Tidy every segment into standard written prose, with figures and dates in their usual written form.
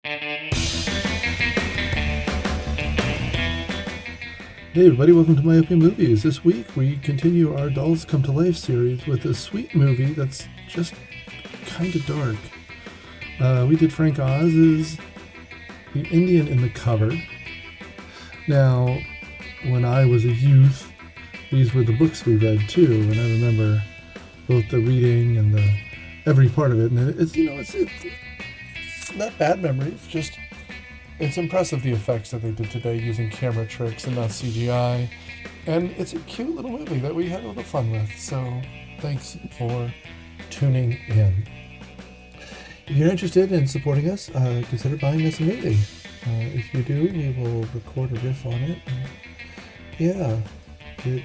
Hey everybody, welcome to Myopia Movies. This week we continue our Dolls Come to Life series with a sweet movie that's just kind of dark. We did Frank Oz's The Indian in the Cupboard. Now, when I was a youth, these were the books we read too, and I remember both the reading and the every part of it. And it's not bad memories, just it's impressive the effects that they did today using camera tricks and not CGI. And it's a cute little movie that we had a little fun with. So thanks for tuning in. If you're interested in supporting us, consider buying us a movie. If you do, we will record a riff on it. And yeah, we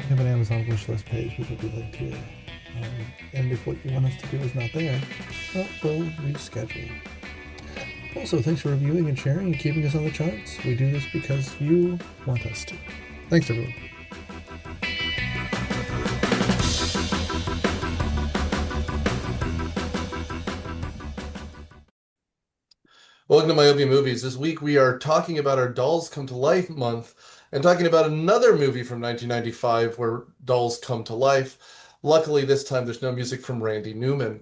have an Amazon wishlist page, which will be linked here. And if what you want us to do is not there, well, we'll reschedule. Also, thanks for reviewing and sharing and keeping us on the charts. We do this because you want us to. Thanks, everyone. Welcome to Myopia Movies. This week we are talking about our Dolls Come to Life month and talking about another movie from 1995 where dolls come to life. Luckily, this time there's no music from Randy Newman.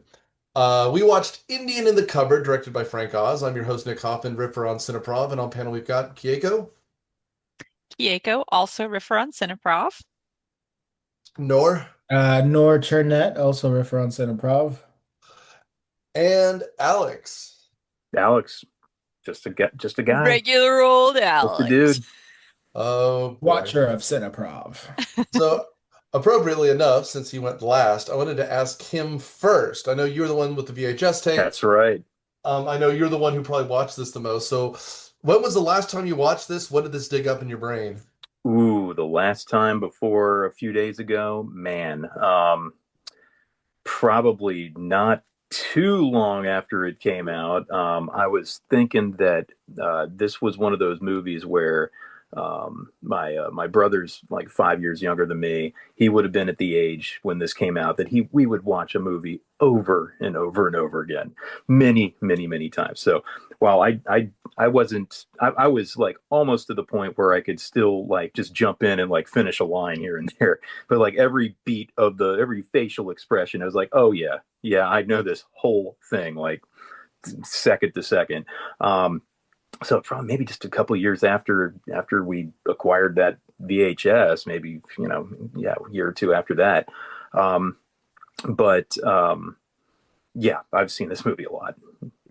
We watched Indian in the Cupboard, directed by Frank Oz. I'm your host, Nick Hoffman, Ripper on Cineprov, and on panel we've got Kieko, Kieko, also refer on Cineprov. Nor, Nor Chernett, also reference in improv. and Alex. Alex, just a guy, Regular old just a Alex. dude. Oh, boy. Watcher of Cineprov. So, appropriately enough, since he went last, I wanted to ask him first. I know you're the one with the VHS tape. That's right. I know you're the one who probably watched this the most. So, when was the last time you watched this? What did this dig up in your brain? Ooh, the last time before a few days ago, man, probably not too long after it came out. I was thinking that this was one of those movies where my brother's like 5 years younger than me. He would have been at the age when this came out that we would watch a movie over and over and over again, many times. So while I was like almost to the point where I could still like just jump in and like finish a line here and there, but like every beat of every facial expression, I was like, oh yeah, I know this whole thing like second to second. So probably maybe just a couple of years after we acquired that VHS, maybe a year or two after that. But yeah, I've seen this movie a lot.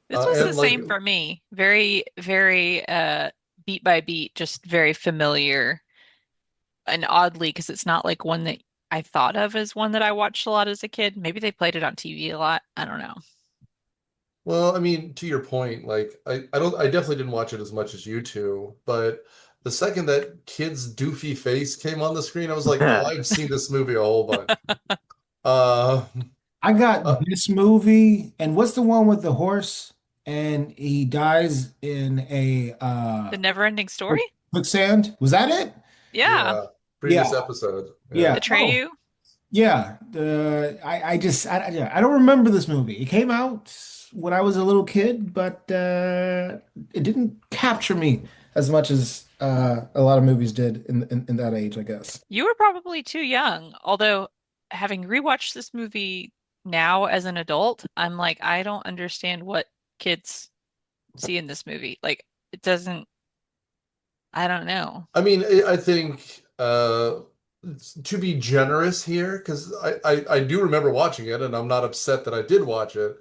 This was the like, same for me. Very, very beat by beat, just very familiar. And oddly, because it's not like one that I thought of as one that I watched a lot as a kid. Maybe they played it on TV a lot. I don't know. Well, I mean, to your point, like I definitely didn't watch it as much as you two, but the second that kid's doofy face came on the screen, I was like, oh, I've seen this movie a whole bunch. Uh, I got uh, this movie, and what's the one with the horse and he dies in a The Never-Ending Story? quicksand? Was that it? Yeah. yeah, previous Yeah, episode. Yeah. yeah. Oh, Atreyu? yeah. I don't remember this movie. It came out when I was a little kid, but it didn't capture me as much as a lot of movies did in that age, I guess. You were probably too young. Although, having rewatched this movie now as an adult, I'm like, I don't understand what kids see in this movie. Like, it doesn't, I don't know. I mean, I think to be generous here, because I do remember watching it, and I'm not upset that I did watch it.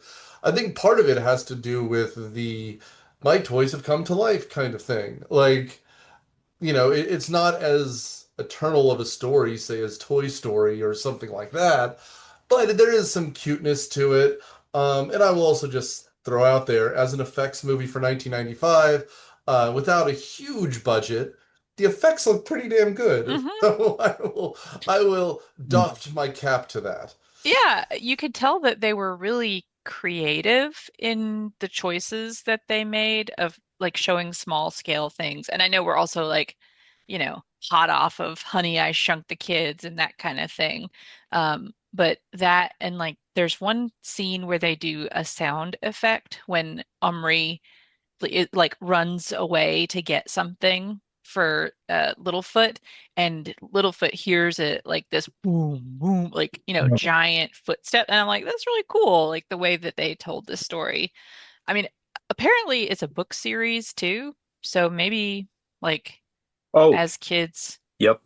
I think part of it has to do with the my toys have come to life kind of thing. Like, it's not as eternal of a story, say, as Toy Story or something like that, but there is some cuteness to it. And I will also just throw out there, as an effects movie for 1995, without a huge budget, the effects look pretty damn good. Hmm. So I will doff my cap to that. Yeah, you could tell that they were really creative in the choices that they made of like showing small scale things. And I know we're also like, hot off of Honey, I Shrunk the Kids and that kind of thing. But that and like there's one scene where they do a sound effect when Omri it like runs away to get something for Littlefoot, and Littlefoot hears it like this boom boom, like giant footstep, and I'm like, that's really cool, like the way that they told this story. I mean, apparently it's a book series too, so maybe like Oh, as kids. yep.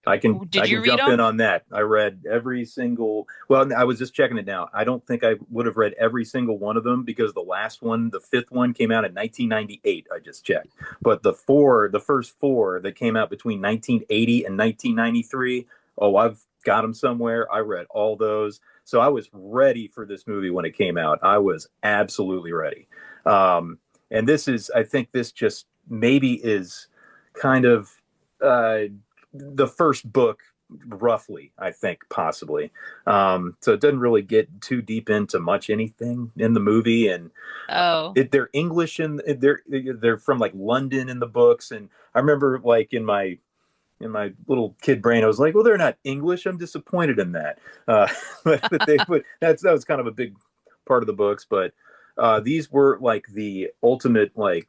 I can Did I you can read jump in them? on that. I read every single. Well, I was just checking it now. I don't think I would have read every single one of them because the last one, the fifth one, came out in 1998. I just checked. But the first four that came out between 1980 and 1993. Oh, I've got them somewhere. I read all those, so I was ready for this movie when it came out. I was absolutely ready. And I think this just maybe is kind of. The first book roughly, I think, possibly. So it doesn't really get too deep into much anything in the movie, and Oh, they're English and they're from like London in the books. And I remember like in my little kid brain, I was like, well, they're not English. I'm disappointed in that. But that was kind of a big part of the books. But these were like the ultimate, like,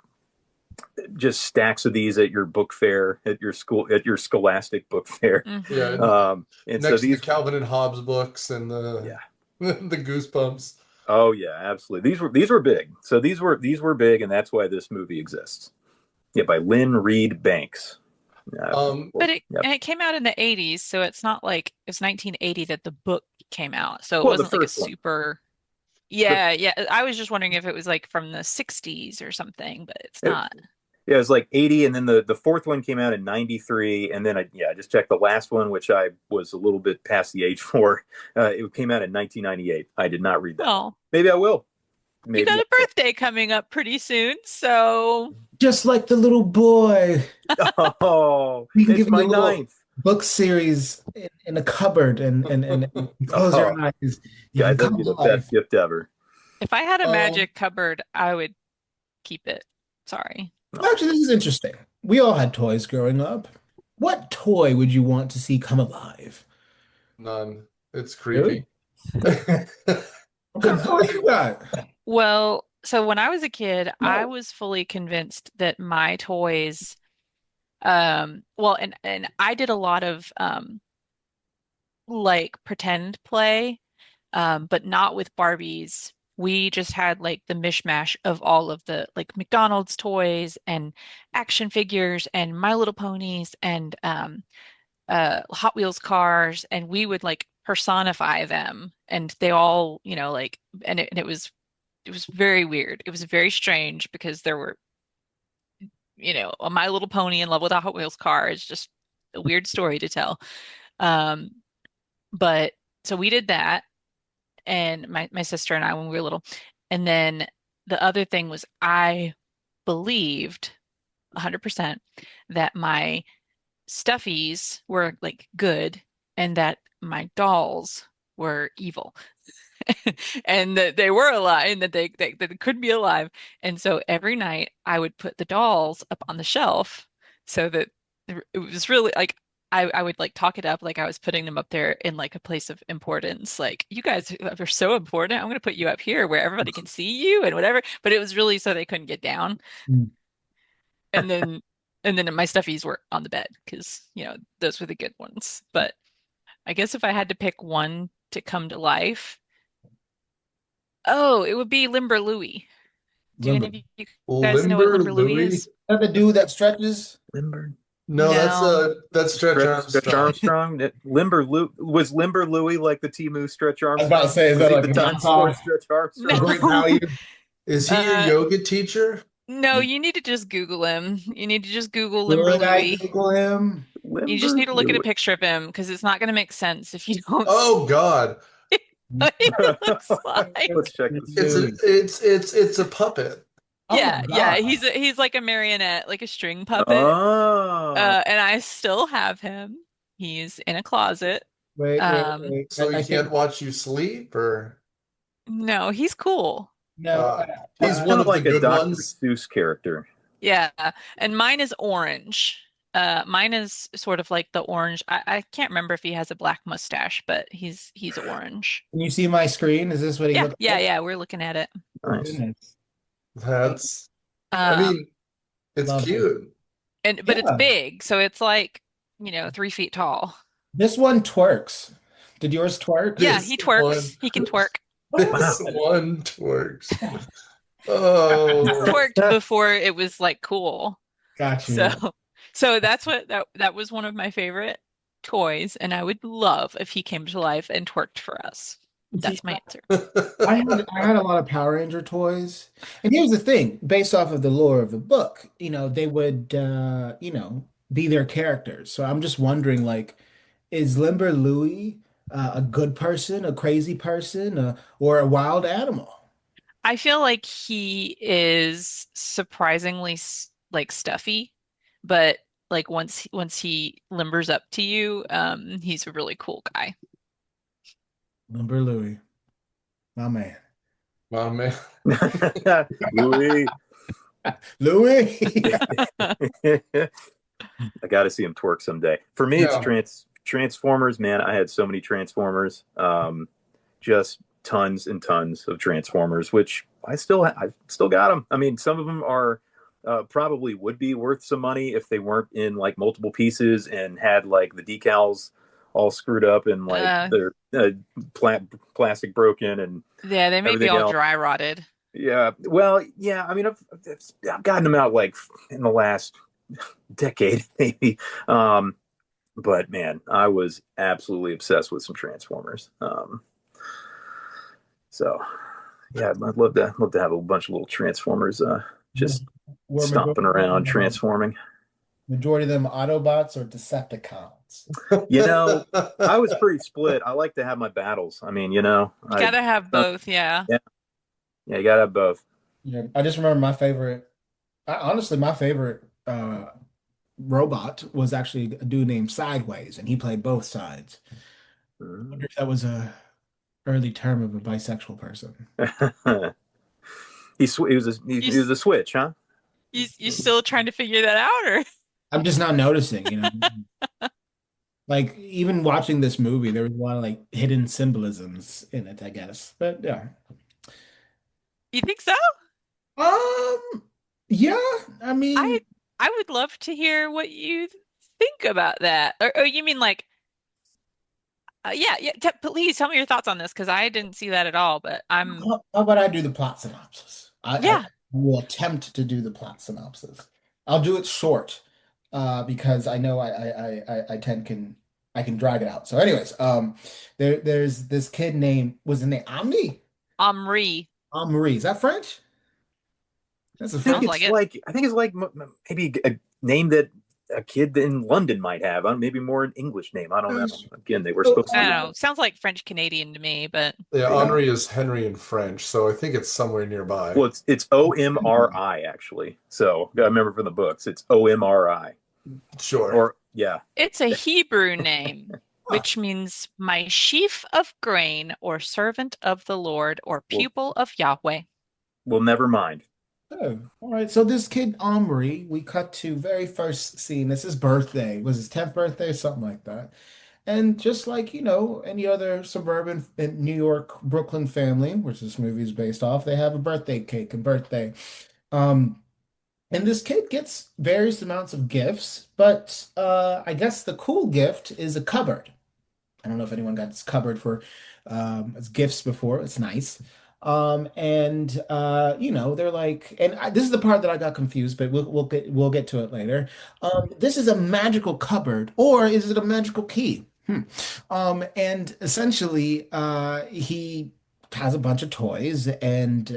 just stacks of these at your book fair, at your school, at your scholastic book fair. Yeah, hmm And so next to the these, Calvin and Hobbes books and yeah. the Goosebumps. Oh yeah, absolutely. These were big. So these were big, and that's why this movie exists. Yeah, by Lynn Reed Banks. But it Yep. and it came out in the 80s, so it's not like it's 1980 that the book came out. So it Well, the wasn't like a first one. super. The, Yeah, yeah. I was just wondering if it was like from the 60s or something, but it's it, not. yeah, it was like 80, and then the fourth one came out in 93, and then I just checked the last one, which I was a little bit past the age for. It came out in 1998. I did not read that one. Well, Maybe I will. you Maybe got I a birthday coming up pretty soon, so Just like the little boy. will. Oh, We can it's give you my a little ninth. book series in a cupboard and close your Oh, eyes. You can guys, that'd come be to the best life. gift ever. if I had a Um, magic cupboard, I would keep it. Sorry. Actually, this is interesting. We all had toys growing up. What toy would you want to see come alive? None. It's creepy. Really? What kind of toys you got? Well, so when I was a kid, I was fully convinced that my toys, well, and I did a lot of like pretend play, but not with Barbies. We just had like the mishmash of all of the like McDonald's toys and action figures and My Little Ponies and Hot Wheels cars, and we would like personify them, and they all, like, and it was very weird. It was very strange because there were, a My Little Pony in love with a Hot Wheels car is just a weird story to tell. Um, but so we did that, and my sister and I when we were little. And then the other thing was I believed 100% that my stuffies were like good and that my dolls were evil. And that they were alive and that they could be alive. And so every night I would put the dolls up on the shelf so that it was really like I would like talk it up like I was putting them up there in like a place of importance. Like, you guys are so important. I'm going to put you up here where everybody can see you and whatever. But it was really so they couldn't get down. Mm. And then my stuffies were on the bed because, those were the good ones. But I guess if I had to pick one to come to life, oh, it would be Limber Louie. Do any Limber. of you guys know what Limber Limber Louie Louie? is? Is that the dude that stretches? Limber. No, No. that's Stretch Stretch Armstrong. Armstrong. Was Limber Louie like the Timu Stretch I was about to Armstrong? say, is Was that he like the a dinosaur knockoff? Stretch A Armstrong? great No. value? Is he your Uh, yoga teacher? no, you need to just Google him. You need to just Google Limber Should I Louie. Google him? You just Limber need to look at a Louie. picture of him because it's not going to make sense if you don't see Oh God. what he looks like. Let's check this. It's a puppet. Oh my Yeah, God. he's like a marionette, like a string puppet. Oh, And I still have him. He's in a closet. Wait, Um, wait. So I he can't think watch you sleep, or no, he's cool. no. he's kind one of of the like a good Dr. ones. Seuss character. Yeah, and mine is orange. Mine is sort of like the orange. I can't remember if he has a black mustache, but he's orange. Can you see my screen? Is this what he Yeah, looks yeah, like? yeah. We're looking at it. Oh, Nice. goodness. That's I Um, mean, it's Love it. cute. but it's Yeah. big, so it's like, 3 feet tall. This one twerks. Did yours twerk? Yeah, This he one, twerks. He can twerk. Wow. this one twerks. He Oh, twerked before it was like cool. Got So, you. so that was one of my favorite toys, and I would love if he came to life and twerked for us. See, That's my answer. I had a lot of Power Ranger toys. And here's the thing, based off of the lore of the book, they would be their characters. So I'm just wondering, like, is Limber Louie a good person, a crazy person, or a wild animal? I feel like he is surprisingly like stuffy, but like once he limbers up to you, he's a really cool guy. Limber Louie, my man. my man. Louis. Louie. I got to see him twerk someday. For me, it's Yeah. Transformers. Man, I had so many Transformers. Just tons and tons of Transformers, which I still got them. I mean, some of them are probably would be worth some money if they weren't in like multiple pieces and had like the decals all screwed up and like Uh, their plastic broken and yeah, they may be everything all else. dry rotted. Yeah, well, yeah. I mean, I've gotten them out like in the last decade, maybe. But man, I was absolutely obsessed with some Transformers. So yeah, I'd love to have a bunch of little Transformers just Were stomping around, transforming. majority of them Autobots or Decepticons? I was pretty split. I like to have my battles. I mean, You gotta have both, yeah. yeah, yeah, you gotta have both. Yeah, I just remember honestly, my favorite robot was actually a dude named Sideways, and he played both sides. I wonder if that was a early term of a bisexual person. He was a switch, huh? You still trying to figure that out, or I'm just not noticing. Like even watching this movie, there was a lot of like hidden symbolisms in it, I guess. But yeah. you think so? Um, yeah, I I mean, I would love to hear what you think about that. Or you mean like, yeah, yeah. Please tell me your thoughts on this because I didn't see that at all. But how about I do the plot synopsis? I yeah. will attempt to do the plot synopsis. I'll do it short, because I know I can drag it out. So, anyways, there's this kid named was his name Omni? Omri. Omri. Is that French? That's a Sounds like it. I think it's like maybe a name that a kid in London might have. Maybe more an English name. I don't know. Again, they were supposed to I be. don't know. Sounds like French Canadian to me, but Yeah, Yeah. Henri is Henry in French, so I think it's somewhere nearby. Well, it's OMRI actually. So I remember from the books, it's OMRI. Sure. Or yeah, it's a Hebrew name, which means my sheaf of grain, or servant of the Lord, or pupil of Yahweh. well, never mind. Oh, all right. So this kid Omri, we cut to very first scene. It's his birthday. Was his 10th birthday or something like that? And just like, any other suburban in New York, Brooklyn family, which this movie is based off, they have a birthday cake and birthday. Um, and this kid gets various amounts of gifts, but I guess the cool gift is a cupboard. I don't know if anyone got this cupboard for as gifts before. It's nice. And they're like, and this is the part that I got confused, but we'll get to it later. This is a magical cupboard, or is it a magical key? And essentially, he has a bunch of toys, and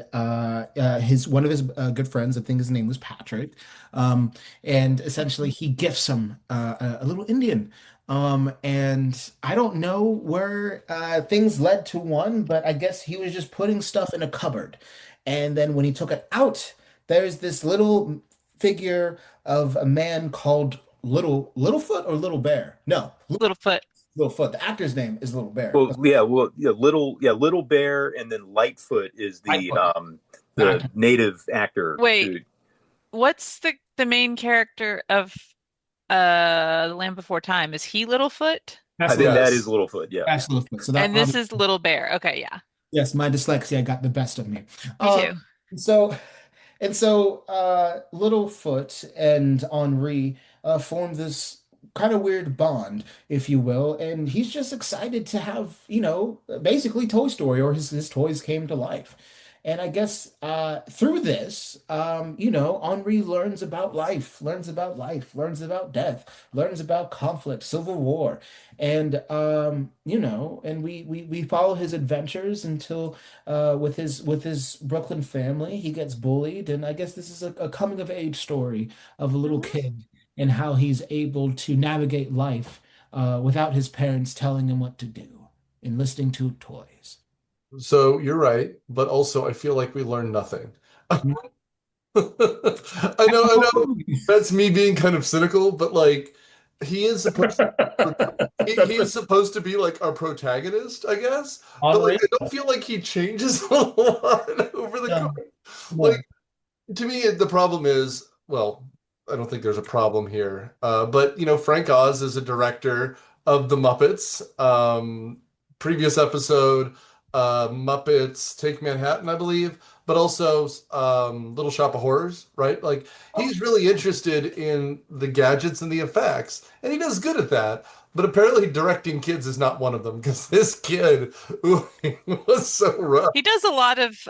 his one of his good friends, I think his name was Patrick, and essentially he gifts him a little Indian. And I don't know where things led to one, but I guess he was just putting stuff in a cupboard. And then when he took it out, there's this little figure of a man called Littlefoot or Little Bear. No, Littlefoot. Littlefoot. The actor's name is Little Bear. Little Bear, and then Lightfoot is the Lightfoot. the native actor. Wait, what's the main character of The Land Before Time? Is he Littlefoot? I think that is Littlefoot. Yeah. That's Littlefoot. So that And this is Little Bear. Okay, yeah. yes, my dyslexia got the best of me. Me too. So And so Littlefoot and Henri form this kind of weird bond, if you will, and he's just excited to have, basically Toy Story, or his toys came to life. And I guess through this, Henri learns about death, learns about conflict, civil war, and and we follow his adventures until with his Brooklyn family. He gets bullied, and I guess this is a coming of age story of a little Mhm. kid and how he's able to navigate life without his parents telling him what to do and listening to toys. So you're right, but also I feel like we learned nothing. I know that's me being kind of cynical, but like he is supposed he is supposed to be like our protagonist, I guess. But like Henri? I don't feel like he changes a lot over the No, course. no. Like to me, the problem is, well, I don't think there's a problem here. But Frank Oz is a director of The Muppets. Previous episode, Muppets Take Manhattan, I believe, but also Little Shop of Horrors, right? Like he's really interested in the gadgets and the effects, and he does good at that. But apparently, directing kids is not one of them because this kid ooh, was so rough. He does a lot of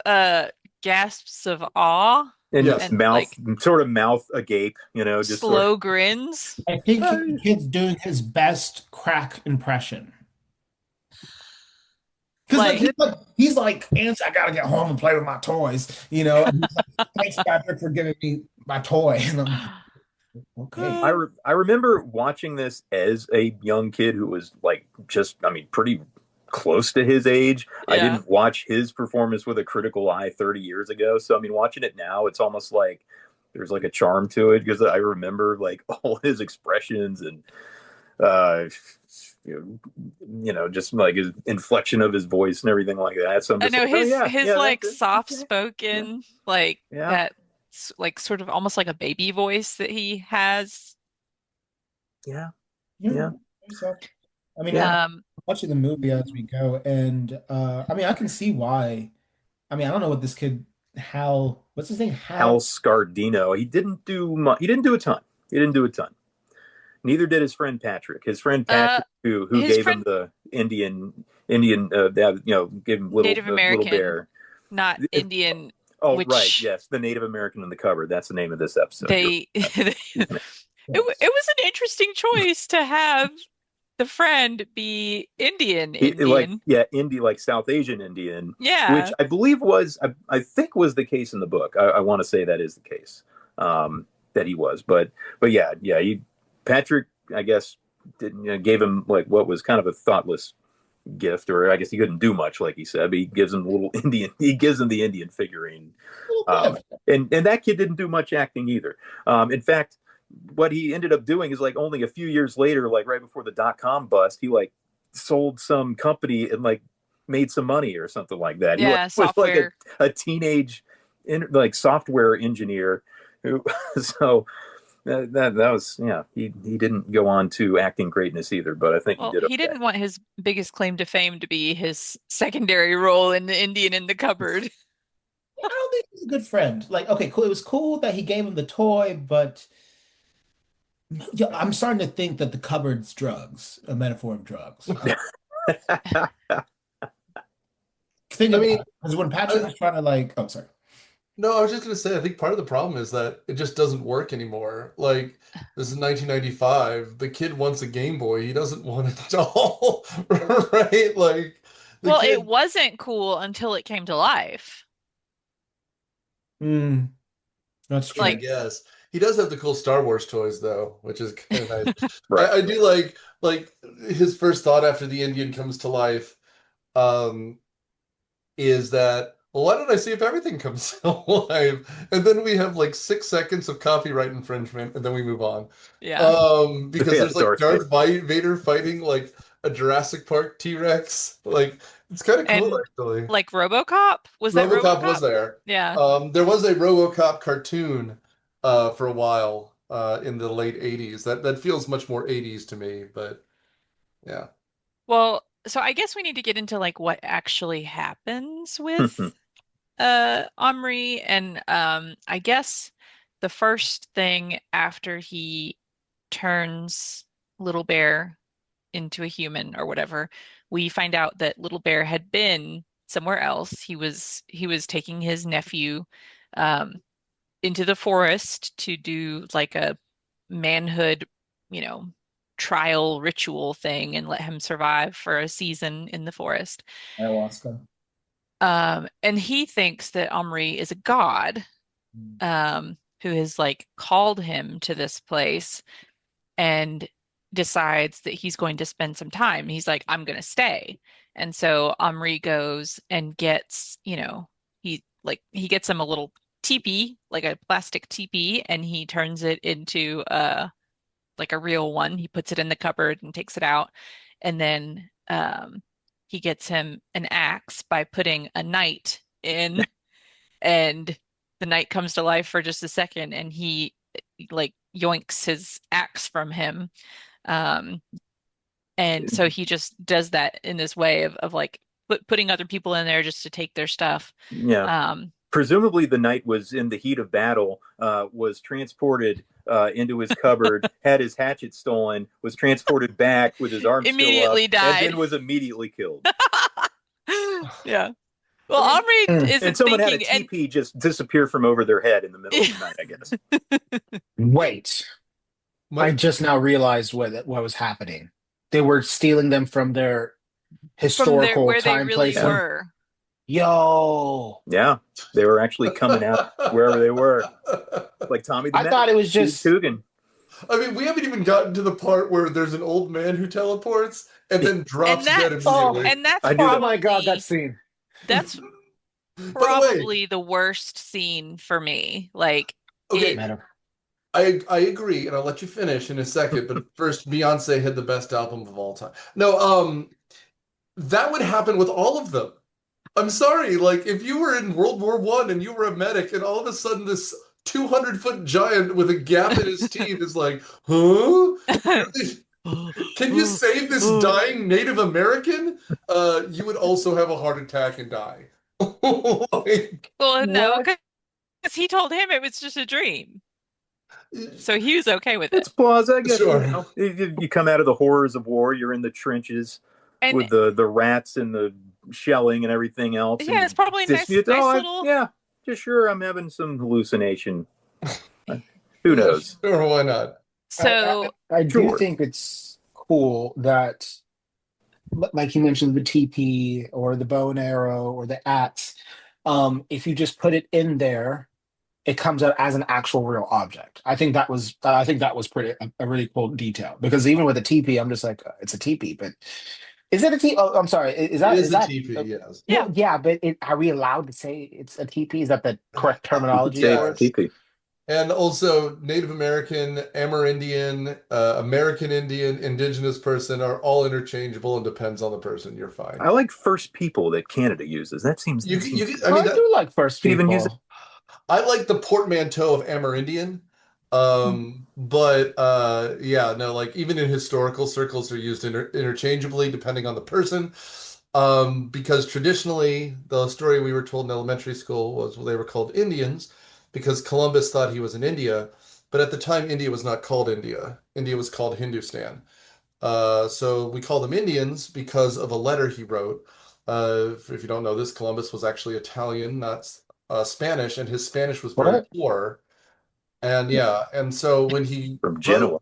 gasps of awe And Yes. and mouth, like sort of mouth agape, just sort slow grins. I think of. the kid's doing his best crack impression. Because like Like he's like, Aunt, I gotta get home and play with my toys. And he's like, thanks, Patrick, for giving me my toy. And I'm like, okay. I remember watching this as a young kid who was like just, I mean, pretty close to his age. I yeah. didn't watch his performance with a critical eye 30 years ago. So, I mean, watching it now, it's almost like there's like a charm to it because I remember like all his expressions and, uh, just like his inflection of his voice and everything like that. So I'm I just know like, oh, yeah, his yeah, like that's soft okay. Yeah. spoken like Yeah. that like sort of almost like a baby voice that he has. Yeah. Yeah. Yeah. So, I mean, Yeah. I'm Um watching the movie as we go, and I mean, I can see why. I mean, I don't know what this kid, Hal, what's his name? Hal Hal. Scardino. He didn't do much. He didn't do a ton. He didn't do a ton. Neither did his friend Patrick. His friend uh Patrick, who his gave him friend the Indian, gave him Native little American, bear. not It, Indian, oh, right, which yes, the Native American in the cupboard. That's the name of this episode. You're they right. it, Yes. it was an interesting choice to have the friend be Like Indian. yeah, like South Asian Indian, which Yeah. I believe I think was the case in the book. I want to say that is the case, that he was, but yeah, Patrick, I guess, didn't gave him like what was kind of a thoughtless gift, or I guess he couldn't do much, like he said, but he gives him a little Indian. He gives him the Indian figurine, Little um, gift. and that kid didn't do much acting either. In fact, what he ended up doing is like only a few years later, like right before the .com bust, he like sold some company and like made some money or something like that. He like Yeah, was like software. a teenage like software engineer who so that was yeah he didn't go on to acting greatness either, but I think he Well, did he okay. didn't want his biggest claim to fame to be his secondary role in the Indian in the cupboard. I don't think he's a good friend. Like, okay, cool. It was cool that he gave him the toy, but yeah, I'm starting to think that the cupboard's drugs, a metaphor of drugs. Think I about mean, it. Because when Patrick I, was trying to like, oh, sorry. no, I was just gonna say, I think part of the problem is that it just doesn't work anymore. Like, this is 1995. The kid wants a Game Boy. He doesn't want it at all, right? Like, the Well, it kid, wasn't cool until it came to life. Hmm, that's I true. Like, guess. He does have the cool Star Wars toys, though, which is kind of nice. Right. I do like his first thought after the Indian comes to life. Um, is that, well, why don't I see if everything comes alive? And then we have like 6 seconds of copyright infringement, and then we move on. yeah. Because Yeah, there's like Darth Vader. Darth Vader fighting like a Jurassic Park T-Rex. Like it's kind of cool And actually. like RoboCop? Was that RoboCop was RoboCop? there. Yeah. There was a RoboCop cartoon for a while in the late 80s. That feels much more 80s to me, but yeah. Well, so I guess we need to get into like what actually happens with Omri, and I guess the first thing after he turns Little Bear into a human or whatever, we find out that Little Bear had been somewhere else. He was taking his nephew um into the forest to do like a manhood, you know, trial ritual thing and let him survive for a season in the forest. Ayahuasca. And he thinks that Omri is a god, who has like called him to this place and decides that he's going to spend some time. He's like, I'm going to stay. And so Omri goes and gets, he gets him a little teepee, like a plastic teepee, and he turns it into like a real one. He puts it in the cupboard and takes it out. And then he gets him an axe by putting a knight in, and the knight comes to life for just a second, and he like yoinks his axe from him. Um, and so he just does that in this way of like putting other people in there just to take their stuff. Yeah. Presumably the knight was in the heat of battle, was transported into his cupboard, had his hatchet stolen, was transported back with his arms Immediately still up, died. and then was immediately killed. Yeah. Well, Omri isn't And someone had a thinking, and teepee just disappear from over their head in the middle of the night, I guess. Wait, I just now realized what was happening. They were stealing them from their from historical where they time really place. were. Yo, Yeah, they were actually coming out wherever they were, like Tommy the I thought it was just. Coogan. I mean, we haven't even gotten to the part where there's an old man who teleports and then drops dead And immediately. that's I knew that. Oh my God, that scene. That's By the way, probably the worst scene for me. Like, okay, it, I agree, and I'll let you finish in a second. But first, Beyonce had the best album of all time. No, that would happen with all of them. I'm sorry, like if you were in World War I and you were a medic, and all of a sudden this 200-foot giant with a gap in his teeth is like, huh? Can you save this dying Native American? You would also have a heart attack and die. Like, well, no, What? because he told him it was just a dream. So he was okay with It's it. applause, I guess. Sure. You know, you come out of the horrors of war, you're in the trenches And with the rats and the shelling and everything else. yeah, it's probably a nice little. Yeah, just sure, I'm having some hallucination. Who knows? Sure, why not? So I do Sure. think it's cool that, like you mentioned, the TP or the bow and arrow or the axe, if you just put it in there, it comes out as an actual real object. I think that was pretty a really cool detail, because even with a TP, I'm just like, it's a TP, but is it a TP? Oh, I'm sorry. Is It is a that TP, yes. Yeah. Well, yeah, but are we allowed to say it's a TP? Is that the correct terminology Say for it? TP. And also Native American, Amerindian, American Indian, indigenous person are all interchangeable and depends on the person. You're fine. I like first people that Canada uses. That seems. You, that you, seems- I mean, I do like first Can you people. even use it? I like the portmanteau of Amerindian. But yeah, no, like even in historical circles, they're used interchangeably depending on the person. Because traditionally, the story we were told in elementary school was they were called Indians because Columbus thought he was in India. But at the time, India was not called India. India was called Hindustan. So we call them Indians because of a letter he wrote. If you don't know this, Columbus was actually Italian, not Spanish, and his Spanish was very What? poor. And yeah, and so when he From Genoa.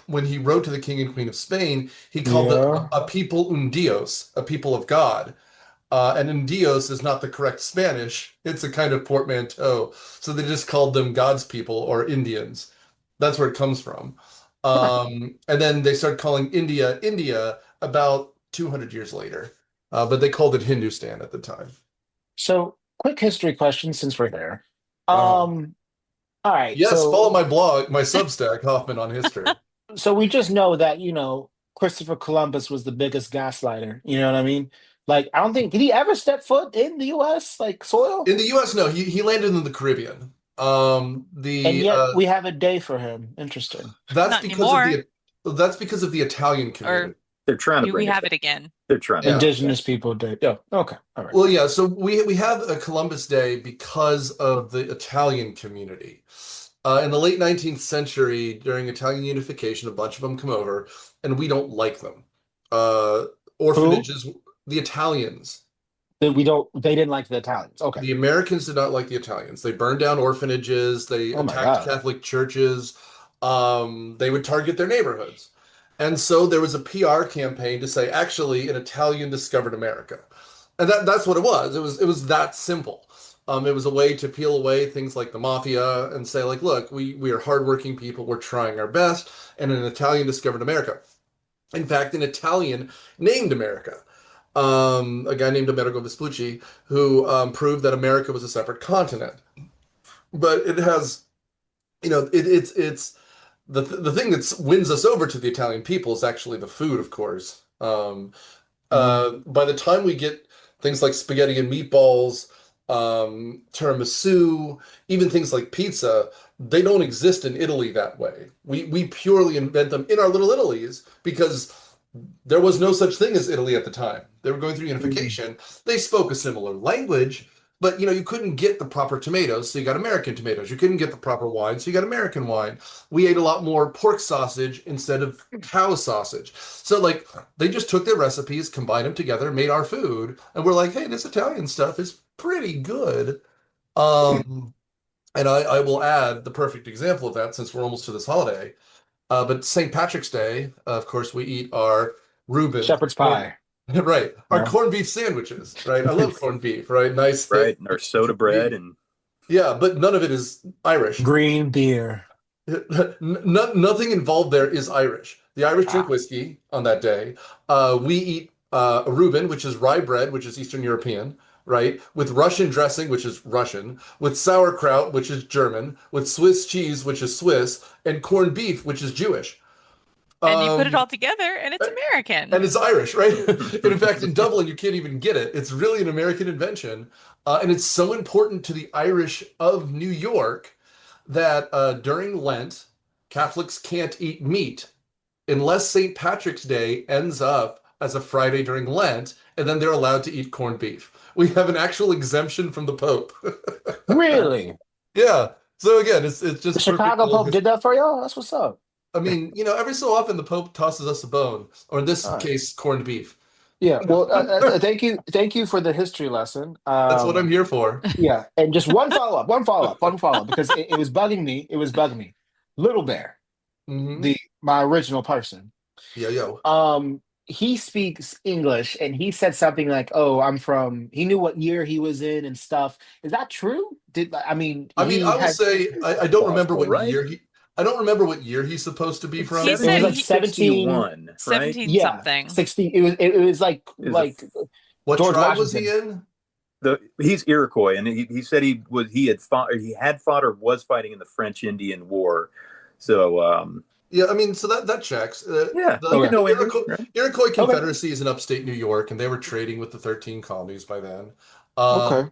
when he wrote to the King and Queen of Spain, he called them Yeah. a people un Dios, a people of God. And un Dios is not the correct Spanish. It's a kind of portmanteau. So they just called them God's people or Indians. That's where it comes from. And then they started calling India India about 200 years later. But they called it Hindustan at the time. So, quick history question since we're there. Uh-huh. All right. Yes, so, follow my blog, my Substack, Hoffman on History. So we just know that, Christopher Columbus was the biggest gaslighter. You know what I mean? Like, I don't think, did he ever step foot in the US, like soil? In the U.S., no, he landed in the Caribbean. And yet we have a day for him. Interesting. That's Not because anymore. of the Italian community. They're trying to Do we bring it have back. it again? They're trying to Yeah. bring it Indigenous people did. Yeah. Okay. All right. Well, yeah, so we have a Columbus Day because of the Italian community. In the late 19th century, during Italian unification, a bunch of them come over, and we don't like them. Uh, Who? Orphanages, the Italians. That we don't. They didn't like the Italians. Okay. The Americans did not like the Italians. They burned down orphanages. They Oh my attacked God. Catholic churches. They would target their neighborhoods. And so there was a PR campaign to say, actually, an Italian discovered America. And that's what it was. It was that simple. It was a way to peel away things like the mafia and say, like, look, we are hardworking people. We're trying our best. And an Italian discovered America. In fact, an Italian named America. A guy named Amerigo Vespucci, who proved that America was a separate continent. But it has, it's the thing that wins us over to the Italian people is actually the food, of course. By the time we get things like spaghetti and meatballs, tiramisu, even things like pizza, they don't exist in Italy that way. We purely invent them in our little Italies because there was no such thing as Italy at the time. They were going through unification. They spoke a similar language, but you couldn't get the proper tomatoes, so you got American tomatoes. You couldn't get the proper wine, so you got American wine. We ate a lot more pork sausage instead of cow sausage. So like they just took their recipes, combined them together, made our food, and we're like, hey, this Italian stuff is pretty good. Um, and I will add the perfect example of that since we're almost to this holiday. But St. Patrick's Day, of course, we eat our Reuben, Shepherd's pie. right? Our Yeah. corned beef sandwiches, right? I love corned beef, right? Nice, thick, right. And our soda bread and yeah, but none of it is Irish. Green beer. Nothing involved there is Irish. The Irish drink Ah. whiskey on that day. We eat a Reuben, which is rye bread, which is Eastern European, right? With Russian dressing, which is Russian, with sauerkraut, which is German, with Swiss cheese, which is Swiss, and corned beef, which is Jewish. And you put it Um, all together and it's American. and it's Irish, right? And in fact, in Dublin, you can't even get it. It's really an American invention. And it's so important to the Irish of New York that during Lent, Catholics can't eat meat unless St. Patrick's Day ends up as a Friday during Lent, and then they're allowed to eat corned beef. We have an actual exemption from the Pope. Really? Yeah. So again, it's The just perfect Chicago little Pope did that for y'all? That's what's up. I mean, every so often the Pope tosses us a bone, or in this All right. case, corned beef. Yeah. Well, thank you for the history lesson. That's what I'm here for. Yeah, and just one follow up, because it was bugging me. It was bugging me. Little Bear, Hmm. my original person. Yeah, yo. He speaks English, and he said something like, "Oh, I'm from." He knew what year he was in and stuff. Is that true? I mean, I mean, he I will had. say I don't remember plausible, what right? year he. I don't remember what year he's supposed to be from. He It was said like he 17. 61, right? 17 Yeah, something. 60. It was like Is like What George tribe was he Washington. in? He's Iroquois, and he said he had fought or was fighting in the French Indian War. So Yeah, I mean, so that checks. yeah, The you could know English, Iroquois, right? Iroquois Okay. Confederacy is in upstate New York, and they were trading with the 13 colonies by then. Um, Okay.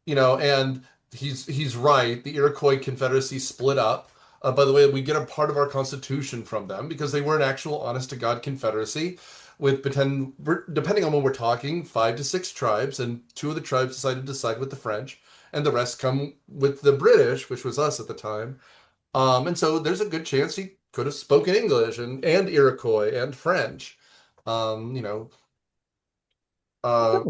and he's right. The Iroquois Confederacy split up. By the way, we get a part of our Constitution from them because they were an actual honest to God confederacy with depending on when we're talking, 5 to 6 tribes, and 2 of the tribes decided to side with the French, and the rest come with the British, which was us at the time. And so there's a good chance he could have spoken English and Iroquois and French. Um, you know, uh,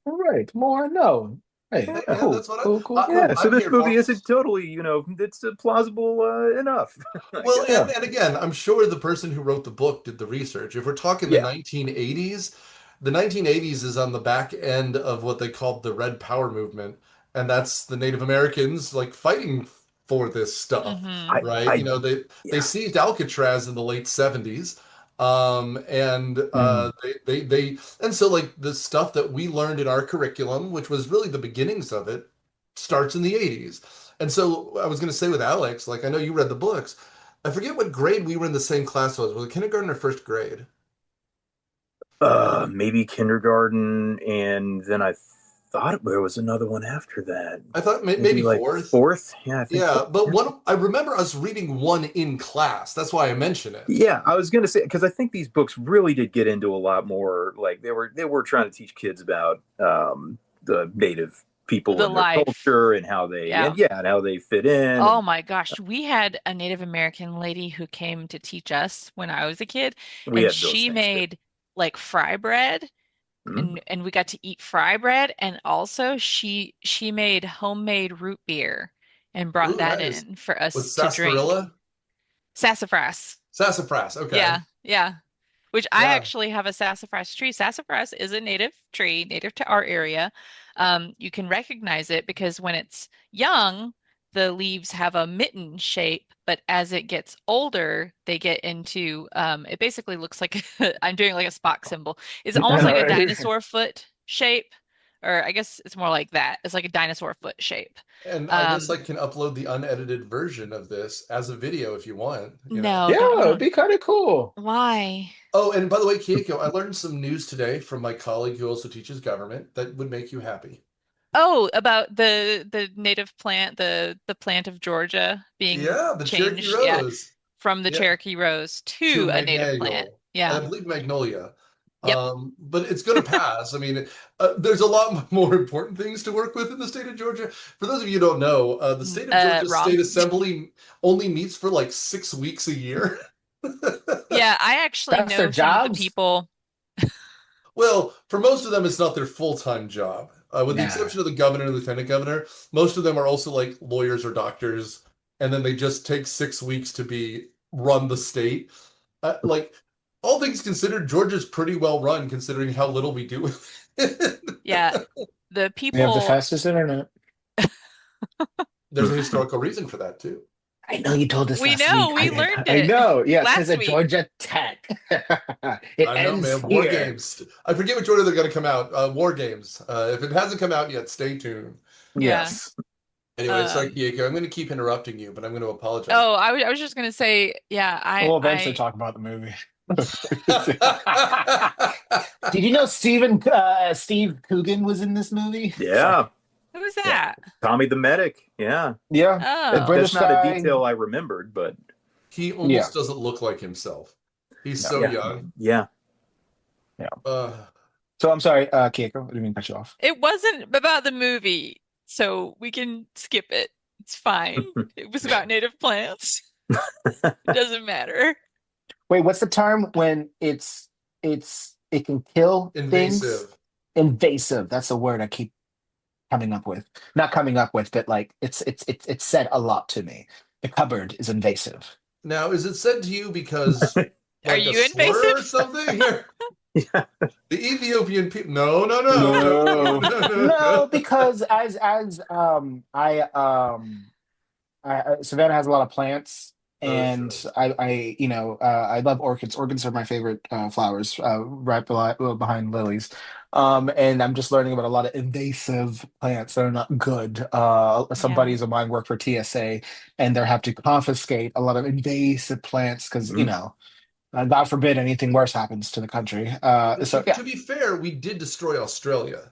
All right. More no. Hey, Yeah. yeah, cool, that's what cool, cool, I, Yeah, cool. so I'm this here movie for. isn't totally, it's plausible enough. I Well, guess. and again, I'm sure the person who wrote the book did the research. If we're talking the Yeah. 1980s, the 1980s is on the back end of what they called the Red Power movement, and that's the Native Americans like fighting for this stuff, Hmm. I, right? I, They yeah. seized Alcatraz in the late 70s. And Mm. they and so like the stuff that we learned in our curriculum, which was really the beginnings of it, starts in the 80s. And so I was going to say with Alex, like I know you read the books. I forget what grade we were in the same class was it kindergarten or first grade? Maybe kindergarten, and then I thought there was another one after that. I thought Maybe maybe like fourth. fourth. Yeah, I think Yeah, so. but I remember us reading one in class. That's why I mention it. Yeah, I was gonna say because I think these books really did get into a lot more. Like they were trying to teach kids about the native people The and their life. culture and how they Yeah. and how they fit in. Oh And my gosh, we had a Native American lady who came to teach us when I was a kid, we and had those she things too. made like fry bread, Mhm. and we got to eat fry bread, and also she made homemade root beer and brought Ooh, that nice. in for With us to drink. sarsaparilla? Sassafras. Sassafras. Okay. Yeah, yeah. Which I Yeah. actually have a sassafras tree. Sassafras is a native tree, native to our area. You can recognize it because when it's young, the leaves have a mitten shape, but as it gets older, they get into it basically looks like I'm doing like a Spock symbol. It's almost like a dinosaur foot shape, or I guess it's more like that. It's like a dinosaur foot shape. And I guess I Um, can upload the unedited version of this as a video if you want, you know. no, don't Yeah, you it'd don't. be kind of cool. Why? Oh, and by the way, Kieko, I learned some news today from my colleague who also teaches government that would make you happy. Oh, about the native plant, the plant of Georgia being Yeah, the Cherokee changed, yeah, Rose. from the Yeah, Cherokee Rose to to a native plant. Magnagle. I Yeah. believe Magnolia. Yep. But it's going to pass. I mean, there's a lot more important things to work with in the state of Georgia. For those of you who don't know, the state of Georgia Wrong. State Assembly only meets for like 6 weeks a year. Yeah, I actually That's their know some of the jobs. people. Well, for most of them, it's not their full-time job. With the Yeah. exception of the governor and lieutenant governor, most of them are also like lawyers or doctors, and then they just take 6 weeks to be run the state. Like all things considered, Georgia's pretty well run considering how little we do with it. Yeah, the We have the people. fastest internet. There's a historical reason for that too. I know you told us We last know, week. we learned I it know. Yeah, because last of week. Georgia Tech. It I know, ends man. War here. games. I forget which order they're going to come out. War games. If it hasn't come out yet, stay tuned. Yeah. Yes. Anyway, sorry, Um, Kieko. I'm going to keep interrupting you, but I'm going to apologize. oh, I was just gonna say, yeah, We'll eventually talk about the movie. Did you know Steve Coogan was in this movie? Yeah, who was yeah. that? Tommy the medic. Yeah, Yeah. A Oh, British that's not a guy. detail I remembered, but He Yeah. almost doesn't look like himself. He's so yeah, young. yeah. Uh, So I'm sorry, Keiko, I didn't mean to cut you off. it wasn't about the movie, so we can skip it. It's fine. It was about native plants. It doesn't matter. Wait, what's the term when it can kill things? invasive. Invasive. That's the word I keep coming up with. Not coming up with, but like it's said a lot to me. The cupboard is invasive. Now, is it said to you because Are like a you slur or invasive? something? The Ethiopian people. No, no, no, No. no, no, No, no. because as Savannah has a lot of plants, Sure. and I love orchids. Orchids are my favorite flowers, behind lilies. And I'm just learning about a lot of invasive plants that are not good. Some Yeah. buddies of mine work for TSA, and they have to confiscate a lot of invasive plants because God forbid anything worse happens to the country. So yeah, To be fair, we did destroy Australia.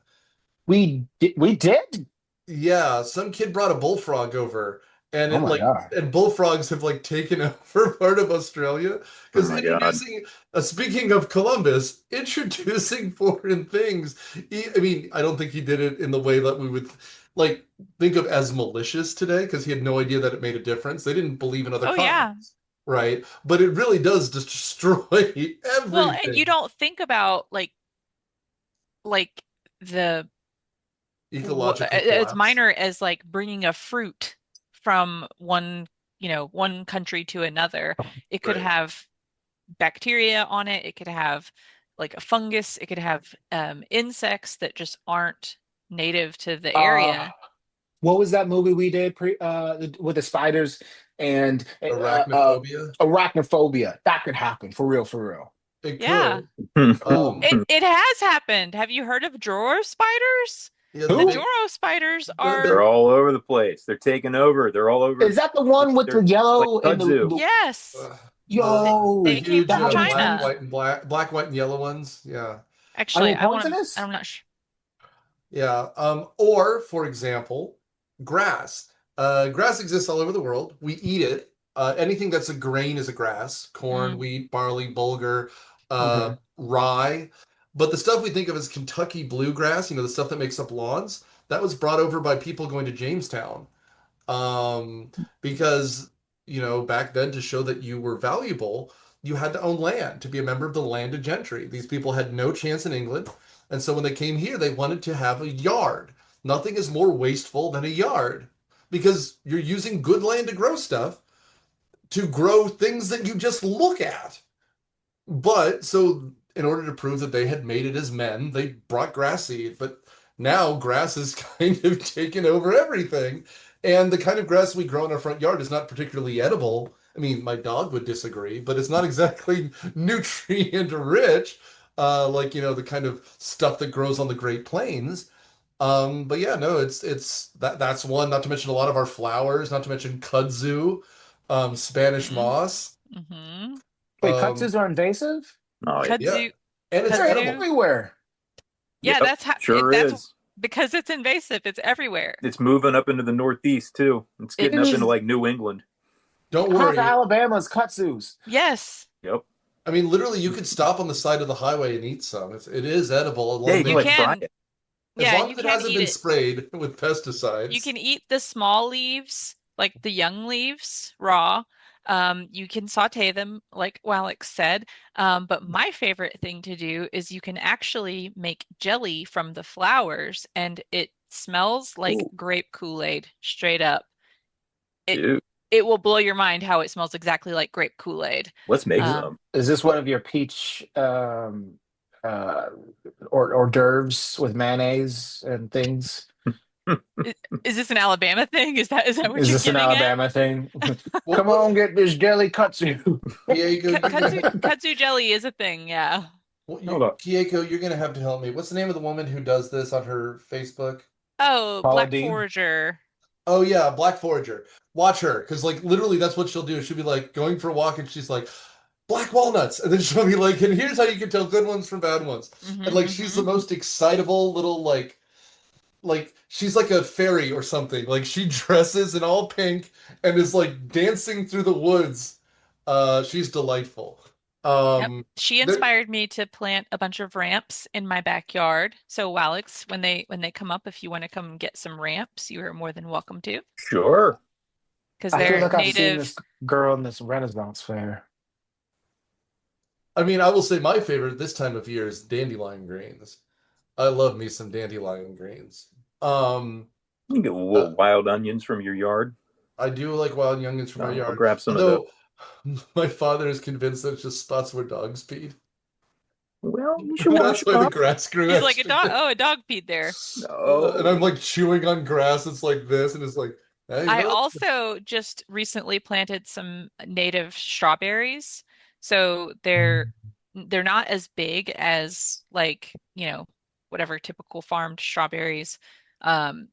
we did. Yeah, some kid brought a bullfrog over, and Oh it my like God. and bullfrogs have like taken over part of Australia. Oh Because my God. speaking of Columbus, introducing foreign things. I mean, I don't think he did it in the way that we would like think of as malicious today, because he had no idea that it made a difference. They didn't believe in other Oh yeah. continents, right? But it really does just destroy Well, and you everything. don't think about like the Ecological as collapse. minor as like bringing a fruit from one country to another. It could Right. have bacteria on it. It could have like a fungus. It could have insects that just aren't native to the Uh, area. what was that movie we did with the spiders and Arachnophobia. arachnophobia? That could happen for real, for real. It Yeah. could. Boom. It has happened. Have you heard of drawer spiders? Yeah, The Who? Joro spiders They're are, all over the place. They're taking over. They're all over. Is that the one with the They're like yellow and kudzu. yes, the yo? they came huge from That was black, China. white, and black, white and yellow ones. Yeah. Are Actually, they poisonous? I'm not sure. Yeah. Or, for example, grass. Grass exists all over the world. We eat it. Anything that's a grain is a grass. Corn, Mm, wheat, barley, bulgur, Okay. rye. But the stuff we think of as Kentucky bluegrass, the stuff that makes up lawns, that was brought over by people going to Jamestown. Um, because, back then to show that you were valuable, you had to own land to be a member of the landed gentry. These people had no chance in England. And so when they came here, they wanted to have a yard. Nothing is more wasteful than a yard because you're using good land to grow stuff, to grow things that you just look at. But so in order to prove that they had made it as men, they brought grass seed. But now grass has kind of taken over everything. And the kind of grass we grow in our front yard is not particularly edible. I mean, my dog would disagree, but it's not exactly nutrient rich, like, the kind of stuff that grows on the Great Plains. But yeah, no, that's one, not to mention a lot of our flowers, not to mention kudzu, Spanish mm, moss. hmm Wait, Um, kudzus are invasive? Oh yeah. yeah, Kudzu, and it's They're kudzu. edible. everywhere. Yeah, Yep. Sure that's is. because it's invasive. It's everywhere. It's moving up into the Northeast too. It's It, getting up into Dude, like New England. Don't half of worry. Alabama's kudzus. yes, Yep. I mean, literally, you could stop on the side of the highway and eat some. It is edible, Yeah, you can you like fry can. it. as Yeah, long you as it can hasn't eat been it. sprayed with You pesticides. can eat the small leaves, like the young leaves, raw. You can saute them, like Alex said. But my favorite thing to do is you can actually make jelly from the flowers, and it smells like Ooh, grape Kool-Aid, straight up. It dude. it will blow your mind how it smells exactly like grape Kool-Aid. Let's make Um, some. Is this one of your peach uh hors d'oeuvres with mayonnaise and things? i- is this an Alabama thing? Is that what Is you're this an getting at? Alabama thing? Well, Come on, get this jelly kudzu. Kieko, you're Kudzu gonna kudzu jelly is a thing, yeah. Hold up. Kieko, you're gonna have to help me. What's the name of the woman who does this on her Facebook? Oh, Paula Black Dean. Forager. Oh yeah, Black Forager. Watch her, because like literally that's what she'll do. She'll be like going for a walk and she's like, black walnuts. And then she'll be like, and here's how you can tell good ones from bad ones. And like she's the Hmm. most excitable little like she's like a fairy or something. Like she dresses in all pink and is like dancing through the woods. She's delightful. Yep. She There, inspired me to plant a bunch of ramps in my backyard. So Alex, when they come up, if you want to come get some ramps, you are more than welcome to, Sure. because I feel they're like I've seen native. this girl in this Renaissance fair. I mean, I will say my favorite this time of year is dandelion greens. I love me some dandelion greens. Um, You can get uh, little wild onions from your yard. I do like wild youngins from my I'll yard, grab some of those. although my father is convinced that it's just spots where dogs peed. Well, you should wash That's why them the up. grass grew He's like a extra dog. good. Oh, a dog peed there. And I'm No. like chewing on grass. It's like this, and it's like, hey, I also just recently planted some native strawberries. So they're not as big as like, whatever typical farmed strawberries. Um,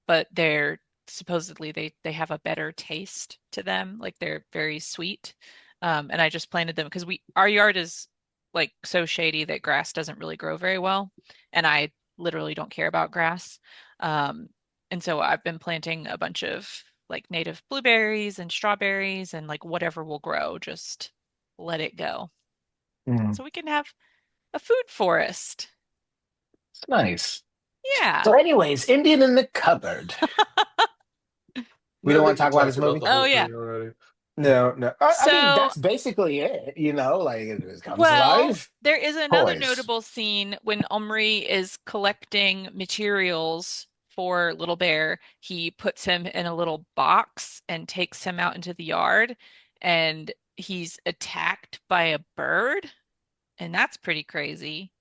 but they're supposedly they have a better taste to them. Like they're very sweet. And I just planted them because we our yard is like so shady that grass doesn't really grow very well, and I literally don't care about grass. Um, and so I've been planting a bunch of like native blueberries and strawberries and like whatever will grow, just let it go. Mm, So we can have a food forest. it's nice. Yeah. So, anyways, Indian in the cupboard. We I don't want think to we talk about talked this about movie? the Oh whole yeah. thing already. No, no. I mean, So that's basically it. Like it comes well, alive. there is another Toys. notable scene when Omri is collecting materials for Little Bear. He puts him in a little box and takes him out into the yard, and he's attacked by a bird, and that's pretty crazy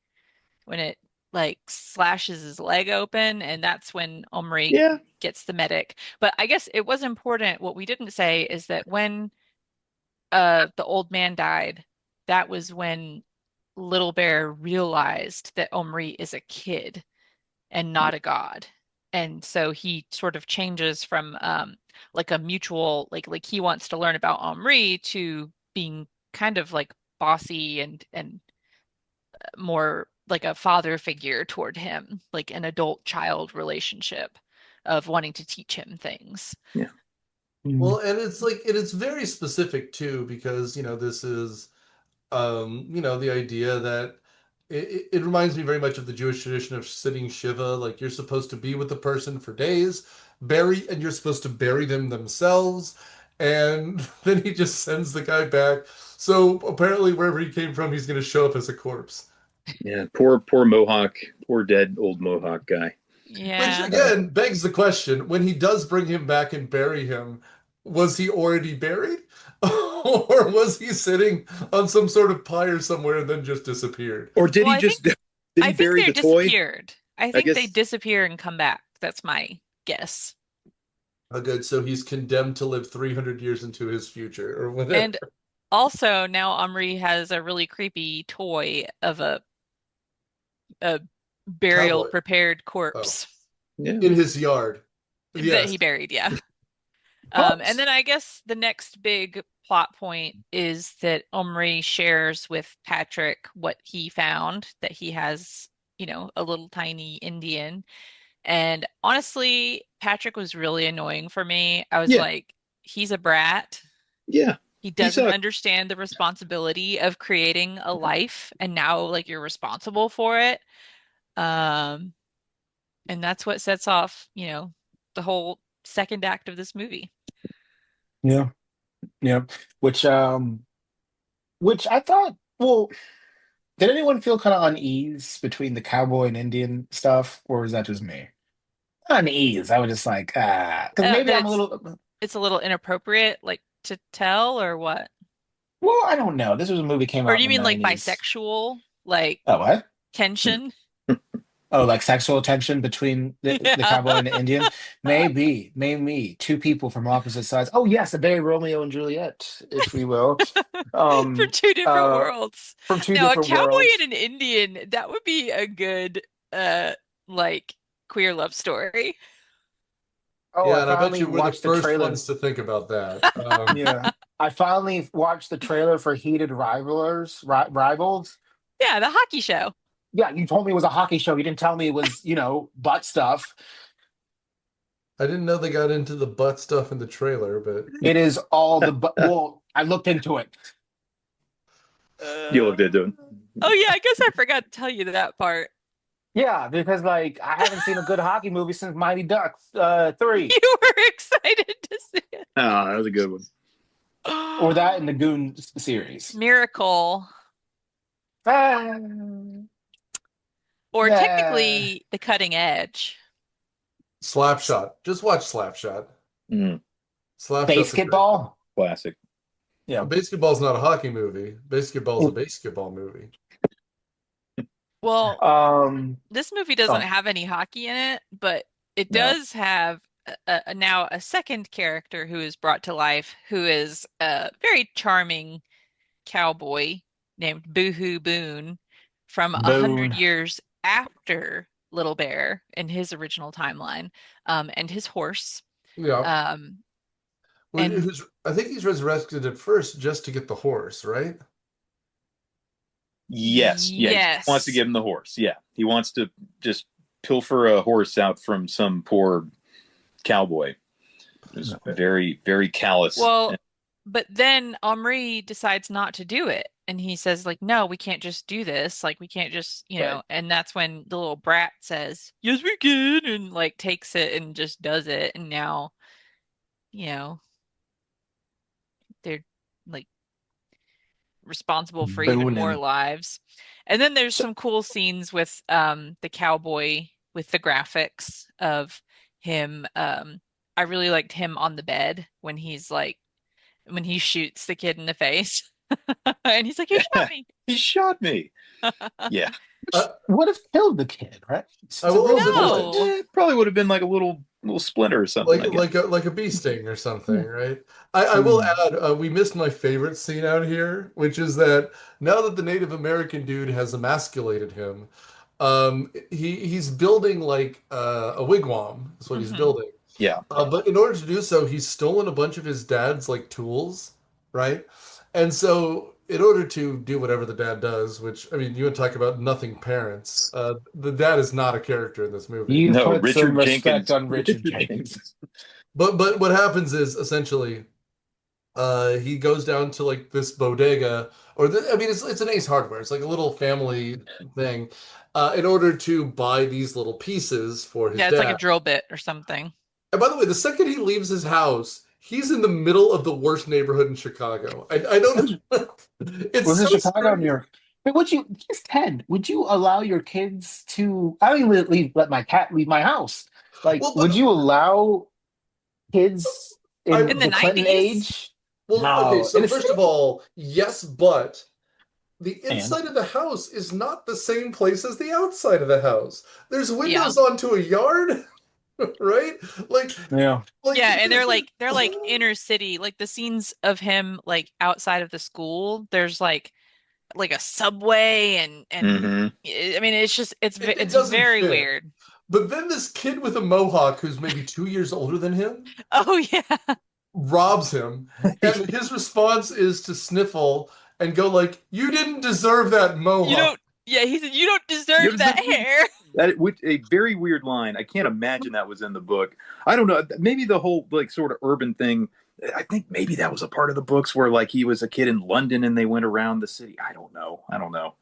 when it like slashes his leg open, and that's when Omri Yeah. gets the medic. But I guess it was important. What we didn't say is that when the old man died, that was when Little Bear realized that Omri is a kid and not a god. And so he sort of changes from like a mutual like he wants to learn about Omri to being kind of like bossy and more like a father figure toward him, like an adult-child relationship of wanting to teach him things. Yeah. Well, and it's like it's very specific too, because this is the idea that it reminds me very much of the Jewish tradition of sitting Shiva. Like you're supposed to be with the person for days, and you're supposed to bury them themselves, and then he just sends the guy back. So apparently, wherever he came from, he's going to show up as a corpse. Yeah, poor Mohawk, poor dead old Mohawk guy. Which Yeah. again begs the question: when he does bring him back and bury him, was he already buried, or was he sitting on some sort of pyre somewhere and then just disappeared? Or did Well, he just did I he think bury they're the toy? disappeared. I I think they guess. disappear and come back. That's my guess. Oh, good. So he's condemned to live 300 years into his future, or whatever. And also now Omri has a really creepy toy of a burial Cowboy. prepared Oh, corpse Yeah. in his yard. that Yes. he buried, yeah. Props. And then I guess the next big plot point is that Omri shares with Patrick what he found, that he has, a little tiny Indian. And honestly, Patrick was really annoying for me. I was Yeah. like, he's a brat. Yeah. He He doesn't sucked. understand the responsibility of creating a life, and now like you're responsible for it. Um, and that's what sets off, the whole second act of this movie. Yeah, yeah. Which which I thought, well, did anyone feel kind of unease between the cowboy and Indian stuff, or was that just me? Unease. I was just like, because maybe That I'm a little. it's a little inappropriate, like to tell, or what? Well, I don't know. This was a movie came Or out do in you the mean like 90s. bisexual, like Oh, what? tension? Oh, like sexual tension between the Yeah. cowboy and the Indian? Maybe two people from opposite sides. Oh, yes, a very Romeo and Juliet, if we will. From Um, two different uh, worlds. from two Now, a different cowboy worlds. and an Indian, that would be a good like queer love story. Oh, I Yeah, and I bet finally you we're the watched the first trailer. ones to think about that. Yeah, I finally watched the trailer for Heated Rivals. Yeah, the hockey show. Yeah, you told me it was a hockey show. You didn't tell me it was, butt stuff. I didn't know they got into the butt stuff in the trailer, but It is all the butt. Well, I looked into it. You looked into it. Oh yeah, I guess I forgot to tell you that part. Yeah, because like I haven't seen a good hockey movie since Mighty Ducks 3, You were excited to see it. Oh, that was a good one. or that in the Goon series. Miracle. Ah, Or yeah. technically the cutting edge. Slapshot. Just watch Slapshot. Mm, Slapshot's a great- Basketball. classic. Yeah. Basketball's not a hockey movie. Basketball's a basketball movie. Well, Um. this movie doesn't Oh. have any hockey in it, but it No. does have now a second character who is brought to life, who is a very charming cowboy named Boohoo Boone from 100 Boone. years after Little Bear in his original timeline, and his horse. Yeah. Um, Well, and I think he's resurrected at first just to get the horse, right? Yes. Yeah. He yes. wants to give him the horse. Yeah. He wants to just pilfer a horse out from some poor cowboy. It was very, very callous. Well, but then Omri decides not to do it. And he says, like, no, we can't just do this. Like, we can't just, Right. and that's when the little brat says, yes, we can, and like takes it and just does it. And now, they're like responsible for even more Boonin'. lives. And then there's So- some cool scenes with the cowboy with the graphics of him. I really liked him on the bed when he's like, when he shoots the kid in the face. And he's like, you shot me. He shot me. Yeah. Would have killed the kid, right? I will also No. do It probably would have been like a little splinter or something. I guess. like a bee sting or something, right? I will add, we missed my favorite scene out here, which is that now that the Native American dude has emasculated him, he's building like a wigwam. That's what he's Mhm. building. Yeah. But in order to do so, he's stolen a bunch of his dad's like tools, right? And so in order to do whatever the dad does, which I mean, you would talk about nothing parents. The dad is not a character in this movie. You No, put some Richard respect Jenkins. on Richard Richard Jenkins. Jenkins. But what happens is essentially he goes down to like this bodega, I mean, it's an Ace Hardware. It's like a little family thing, in order to buy these little pieces for his Yeah, it's like a dad. drill bit or something. And by the way, the second he leaves his house, he's in the middle of the worst neighborhood in Chicago. I don't. It's Was it so Chicago or New strange. York? But he's 10. Would you allow your kids to, I don't even let my cat leave my house. Like, Well, would but you allow kids I In in the the Clinton 90s? age? well, okay. No. In So the first of States? all, yes, but the And inside of the house is not the same place as the outside of the house. There's Yeah. windows onto a yard, right? Like, yeah. like Yeah, and they're like inner city, like the scenes of him like outside of the school. There's like a subway and Hmm. I mean it's just it it's doesn't very fit. weird. But then this kid with a mohawk, who's maybe 2 years older than him, Oh yeah. robs him, and his response is to sniffle and go like, "You didn't deserve that You mohawk." don't Yeah, he said you don't You deserve that know, hair. that which a very weird line. I can't imagine that was in the book. I don't know. Maybe the whole like sort of urban thing. I think maybe that was a part of the books where like he was a kid in London and they went around the city. I don't know. I don't know.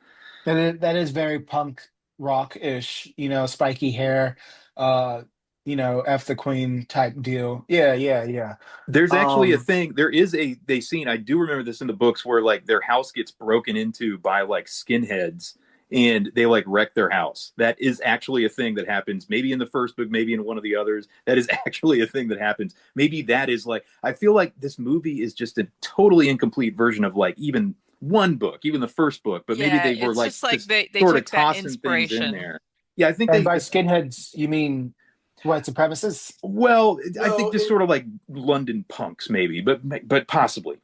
That is very punk rock-ish, spiky hair, uh, F the Queen type deal. Yeah, yeah, yeah. There's actually a Um, thing. There is a they scene. I do remember this in the books where like their house gets broken into by like skinheads and they like wreck their house. That is actually a thing that happens. Maybe in the first book, maybe in one of the others. That is actually a thing that happens. Maybe that is like I feel like this movie is just a totally incomplete version of like even one book, even the first book. But maybe Yeah, they were it's like just like just they sort of took that tossing things in inspiration. there. Yeah, I think and they by skinheads, you mean white supremacists? well, I think No, just sort of like London punks, maybe, but possibly,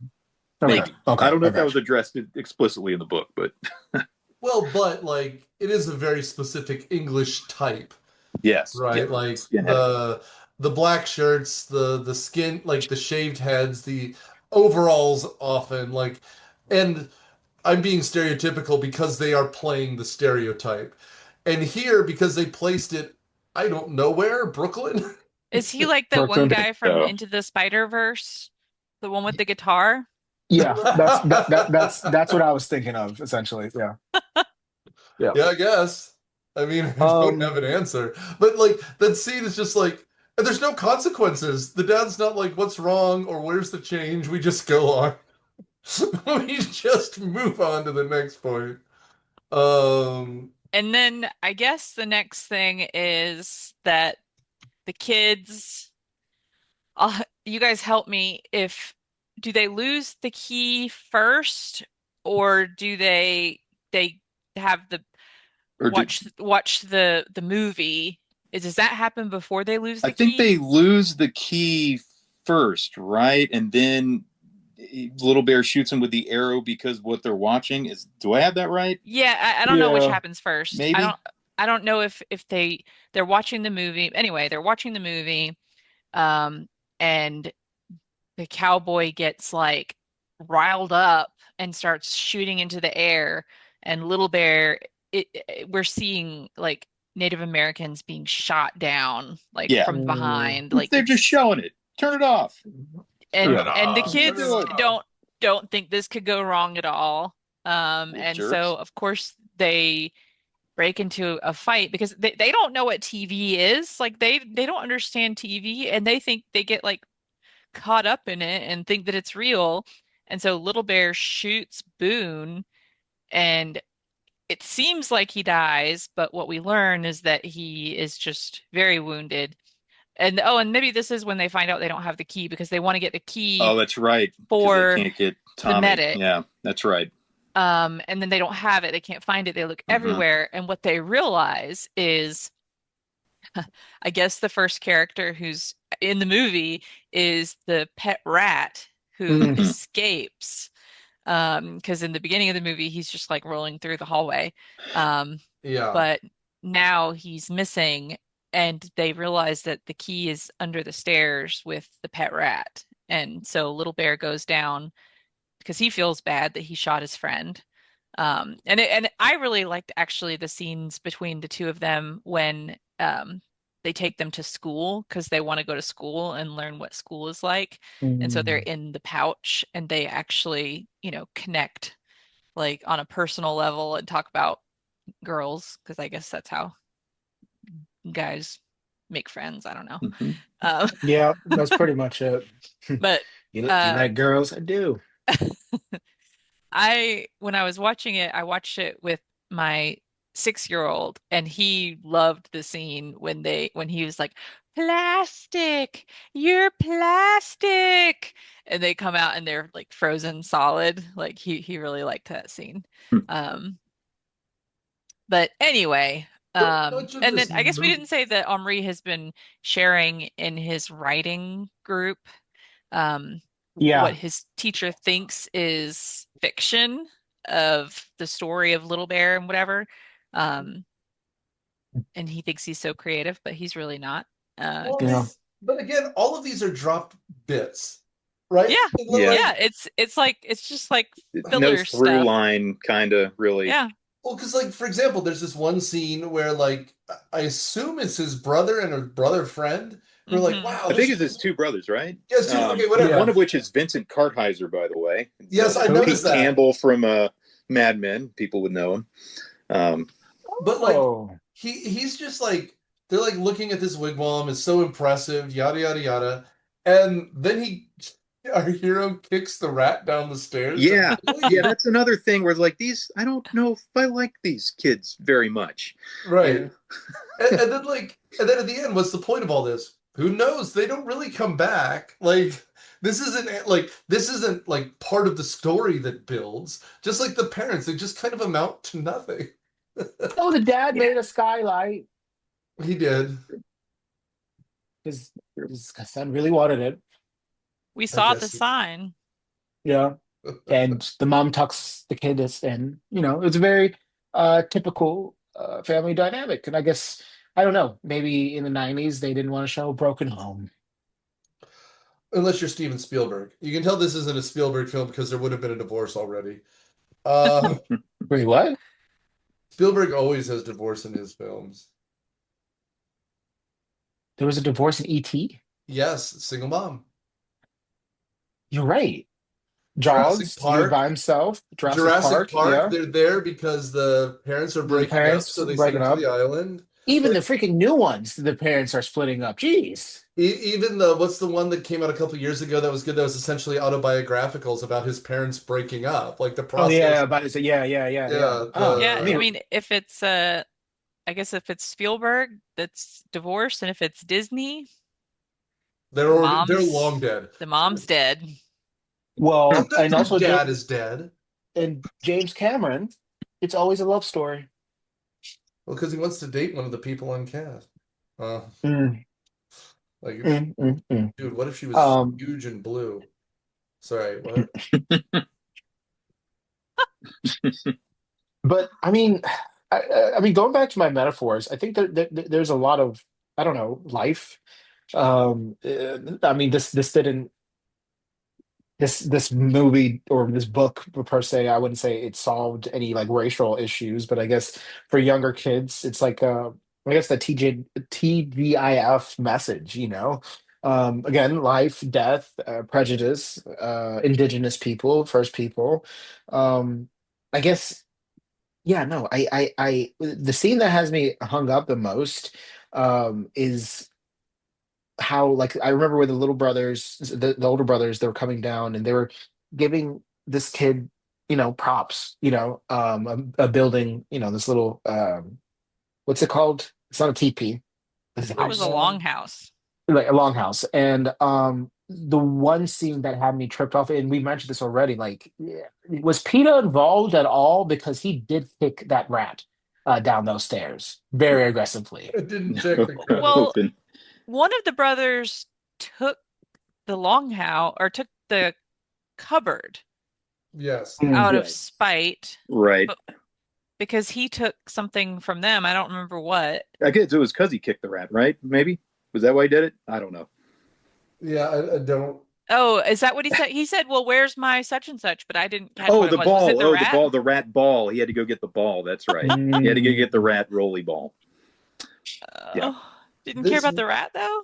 Okay, Like maybe. I okay, don't know I if that got was addressed explicitly in the book, but but like it is a very specific English type, yes, yeah, right? Like skinhead. the black shirts, the skin, like the shaved heads, the overalls often, like, and I'm being stereotypical because they are playing the stereotype. And here, because they placed it, I don't know where, Brooklyn? is he like the one Brooklyn. guy from So Into the Spider-Verse? The one with the guitar? Yeah, that's what I was thinking of essentially. Yeah, yeah. Yeah, I guess. I mean, I don't Um, have an answer. But like that scene is just like, and there's no consequences. The dad's not like, what's wrong or where's the change? We just go on. We just move on to the next point. Um, And then I guess the next thing is that the kids, you guys help me if do they lose the key first or do they have the or do, watch the movie? Does that happen before they lose I the think key? they lose the key first, right? And then Little Bear shoots him with the arrow because what they're watching is. Do I have that right? Yeah, I don't know which yeah. happens first. Maybe. I don't know if they're watching the movie. Anyway, they're watching the movie, um, and the cowboy gets like riled up and starts shooting into the air, and Little Bear, we're seeing like Native Americans being shot down like Yeah, from Mm, behind. Like they're just it's showing it. Turn it off. turn and it yeah. and the off, turn it kids off. don't think this could go wrong at all. Little And so jerks. of course they break into a fight because they don't know what TV is. Like they don't understand TV and they think they get like caught up in it and think that it's real. And so Little Bear shoots Boone and it seems like he dies, but what we learn is that he is just very wounded. And oh, and maybe this is when they find out they don't have the key because they want to get the key Oh, that's right. Because they for can't get the Tommy. medic. Yeah, that's right. And then they don't have it. They can't find it. They look Hmm. everywhere. And what they realize is, I guess the first character who's in the movie is the pet rat who Mm. escapes. Because in the beginning of the movie, he's just like rolling through the hallway. Um, Yeah. but now he's missing, and they realize that the key is under the stairs with the pet rat. And so Little Bear goes down because he feels bad that he shot his friend. And I really liked actually the scenes between the two of them when they take them to school because they want to go to school and learn what school is like. And so they're Mm. in the pouch and they actually, connect like on a personal level and talk about girls because I guess that's how guys make friends. I don't know. Mhm. Yeah, that's pretty much it. But You uh, like girls? I do. when I was watching it, I watched it with my 6-year-old, and he loved the scene when he was like, "Plastic, you're plastic," and they come out and they're like frozen solid. Like he really liked that scene. Hmm. Um, but anyway, So much of and then this I guess we movie. didn't say that Omri has been sharing in his writing group um, what Yeah. his teacher thinks is fiction of the story of Little Bear and whatever. Um, and he thinks he's so creative, but he's really not. Well, Yeah. Because but again, all of these are dropped bits, right? yeah, Yeah. yeah, it's just like No filler through stuff. line, kind of really. Yeah. Well, because like for example, there's this one scene where like I assume it's his brother and a brother friend who are like, Hmm. "Wow, I think this it's his two brothers, right? yes, two, okay, whatever." Yeah. One of which is Vincent Kartheiser, by the way. Yes, I Who? noticed Pete that. Campbell from Mad Men. People would know him. Um, But like Oh. he's just like they're like looking at this wigwam, it's so impressive, yada yada yada. And then our hero kicks the rat down the stairs to yeah, yeah, leave. that's another thing where like these, I don't know if I like these kids very much. Right. Yeah. And then at the end, what's the point of all this? Who knows? They don't really come back. Like this isn't like part of the story that builds. Just like the parents, they just kind of amount to nothing. Oh, the dad Yeah. made a skylight He did, because his son really wanted it. We I saw the guess. sign. Yeah. And the mom tucks the kid in. It's a very typical family dynamic. And I guess, I don't know, maybe in the 90s they didn't want to show a broken home. Unless you're Steven Spielberg. You can tell this isn't a Spielberg film because there would have been a divorce already. Uh, Wait, what? Spielberg always has divorce in his films. There was a divorce in E.T.? Yes, single mom. You're right. Jurassic Jaws, he was by Park. himself. Jurassic Jurassic Park, Park, yeah. they're there because the parents are The breaking up, parents so they send breaking them to up. the island. Even Like, the freaking new ones, the parents are splitting up. Jeez. even the what's the one that came out a couple years ago that was good that was essentially autobiographicals about his parents breaking up, like the Oh process. yeah, but it's yeah. Yeah, Oh, Yeah, I I mean, the mean, if it's I guess if it's Spielberg that's divorced, and if it's Disney, they're the already they're mom's long dead. the mom's dead. Well, well, and their also dad is dead. James Cameron, it's always a love story. Well, because he wants to date one of the people on cast. Uh, Mm, like, mm. dude, what if she was Um, huge and blue? Sorry, what? but I mean, I mean, going back to my metaphors, I think there's a lot of, I don't know, life. I mean, this didn't this movie or this book per se, I wouldn't say it solved any like racial issues, but I guess for younger kids, it's like I guess the TGIF message, again, life, death, prejudice, indigenous people, first people. Um, I guess, yeah, no, the scene that has me hung up the most is how like I remember where the little brothers, the older brothers, they were coming down and they were giving this kid, props, a building, this little what's it called? It's not a teepee, it's a It was a house, longhouse. like a longhouse. And the one scene that had me tripped off, and we mentioned this already, like yeah, was PETA involved at all? Because he did kick that rat down those stairs very aggressively. I didn't check the credits. Well, Open. one of the brothers took the longhouse or took the cupboard Yes. out of Right. spite, Right. but because he took something from them. I don't remember what. I guess it was because he kicked the rat, right? Maybe was that why he did it? I don't know. Yeah, I don't. Oh, is that what he said? He said, "Well, where's my such and such?" But I didn't catch Oh, what it the was. Was it ball. the Oh, the rat? ball. The rat ball. He had to go get the ball. That's right. He had to go get the Mm. rat rolly ball. Yeah. Oh, didn't care This about the rat though.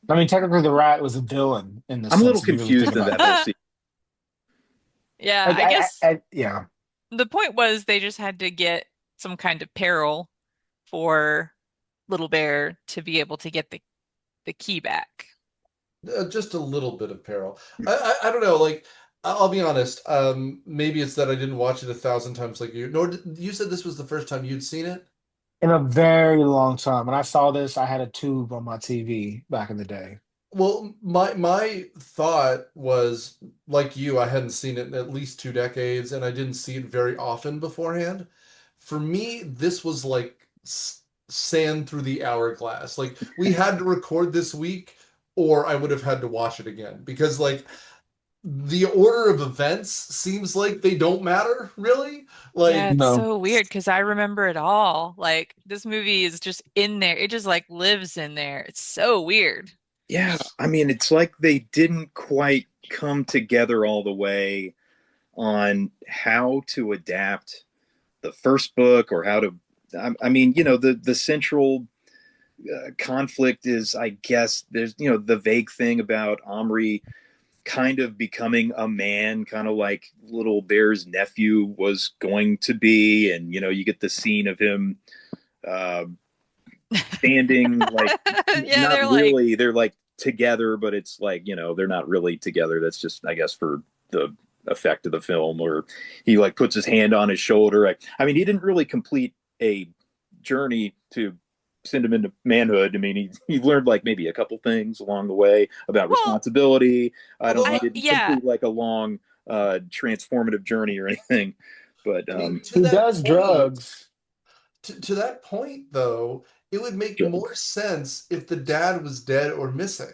I mean, technically, the rat was a villain in this I'm a little sense, if you really think confused in about that it. whole scene. Yeah, Like, I guess yeah. the point was they just had to get some kind of peril for Little Bear to be able to get the key back. just a little bit of peril. I don't know. Like, I'll be honest. Maybe it's that I didn't watch it 1,000 times like you. Nor you said this was the first time you'd seen it. In a very long time. When I saw this, I had a tube on my TV back in the day. Well, my thought was like you. I hadn't seen it in at least 2 decades, and I didn't see it very often beforehand. For me, this was like sand through the hourglass. Like we had to record this week, or I would have had to watch it again because like the order of events seems like they don't matter really. Yeah, Like, it's No. so weird because I remember it all. Like this movie is just in there. It just like lives in there. It's so weird. Yeah. I mean, it's like they didn't quite come together all the way on how to adapt the first book or how to. I mean, the central conflict is, I guess, there's the vague thing about Omri kind of becoming a man, kind of like Little Bear's nephew was going to be, and you get the scene of him uh, standing like Yeah, not they're like, really. They're like together, but it's like they're not really together. That's just, I guess, for the effect of the film. Or he like puts his hand on his shoulder. I mean, he didn't really complete a journey to send him into manhood. I mean, he learned like maybe a couple things along the way about well, responsibility. I don't. He although didn't yeah. complete like a long transformative journey or anything. But I mean, to He that does point, drugs. to that point though, it would make more drugs. sense if the dad was dead or missing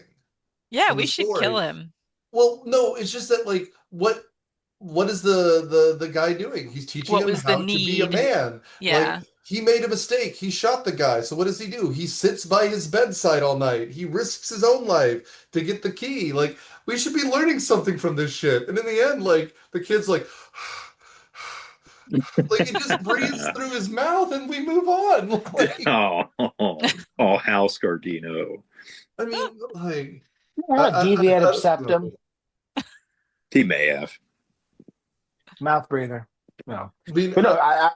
Yeah, in the we should kill story. him. Well, no, it's just that like what is the guy doing? He's teaching What him was the how to be a need? man. Like Yeah. he made a mistake. He shot the guy. So what does he do? He sits by his bedside all night. He risks his own life to get the key. Like we should be learning something from this shit. And in the end, like the kid's like like it just breathes through his mouth and we move on. Like Oh, House Gardino. I mean, like I Deviated don't septum, know. He may have. mouth breather. No. I mean, But no,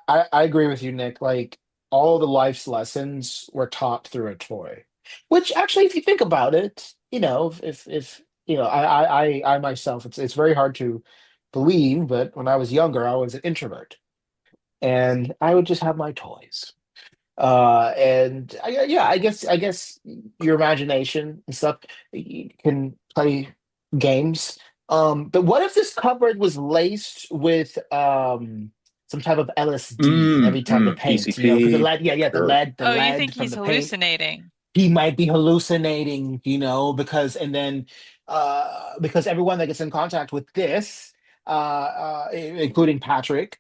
I agree with you, Nick. Like all the life's lessons were taught through a toy. Which actually, if you think about it, if I myself, it's very hard to believe, but when I was younger, I was an introvert. And I would just have my toys. Yeah, I guess your imagination and stuff, you can play games. But what if this cupboard was laced with some type of LSD every time to paint? Because the PCP. lead, yeah, the Sure. lead, the Oh, you think lead from he's the paint, hallucinating? he might be hallucinating, because everyone that gets in contact with this, including Patrick,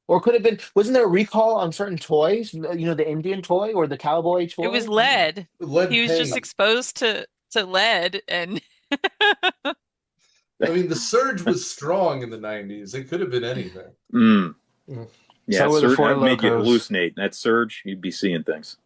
or could have been, wasn't there a recall on certain toys? The Indian toy or the cowboy It was toy? lead. He lead was just paint. exposed to lead and I mean, the surge was strong in the 90s. It could have been anything. Mm. Mm. Yeah, So were the Surge Four that made you Locos. hallucinate. That Surge, you'd be seeing things.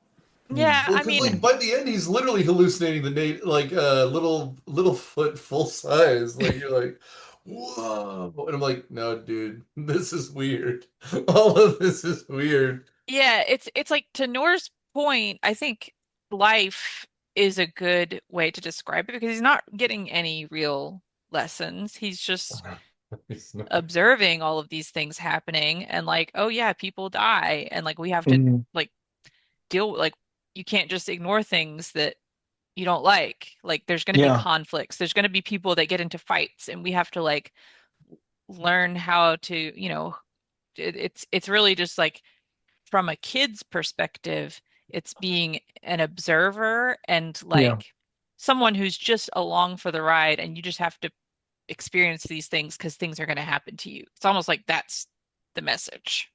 yeah, Well, I because mean, like by the end, he's literally hallucinating the like little foot full size. Like you're like, whoa, and I'm like, no, dude, this is weird. All of this is weird. yeah, it's like to Noor's point, I think life is a good way to describe it because he's not getting any real lessons. He's just It's not- observing all of these things happening and like, oh yeah, people die and like we have to Mhm. like deal like you can't just ignore things that you don't like. Like there's going to be Yeah, conflicts. There's going to be people that get into fights and we have to like learn how to, it's really just like from a kid's perspective, it's being an observer and yeah, like someone who's just along for the ride and you just have to experience these things because things are going to happen to you. It's almost like that's the message.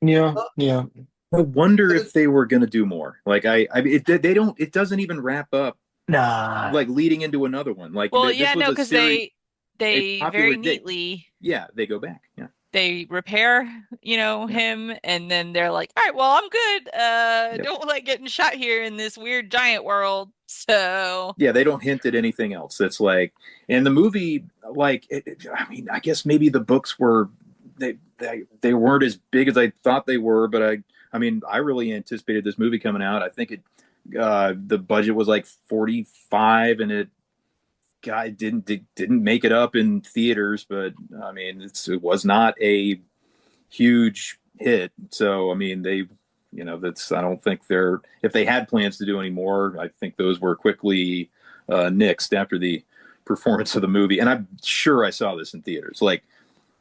yeah, Uh, yeah. I wonder but if they were going to do more. Like they don't. It doesn't even wrap up Nah. like leading into another one. Like Well, this yeah, was no, a because series, a they popular. very neatly Yeah, they go back. Yeah, they repair, yeah, him, and then they're like, all right, well, I'm good. yep. Don't like getting shot here in this weird giant world. So, Yeah, they don't hint at anything else. It's like, and the movie, like, I mean, I guess maybe the books were they weren't as big as I thought they were, but I mean, I really anticipated this movie coming out. I think the budget was like 45, and it guy didn't make it up in theaters, but I mean, it was not a huge hit. So I mean, that's I don't think they're if they had plans to do any more. I think those were quickly nixed after the performance of the movie. And I'm sure I saw this in theaters. Like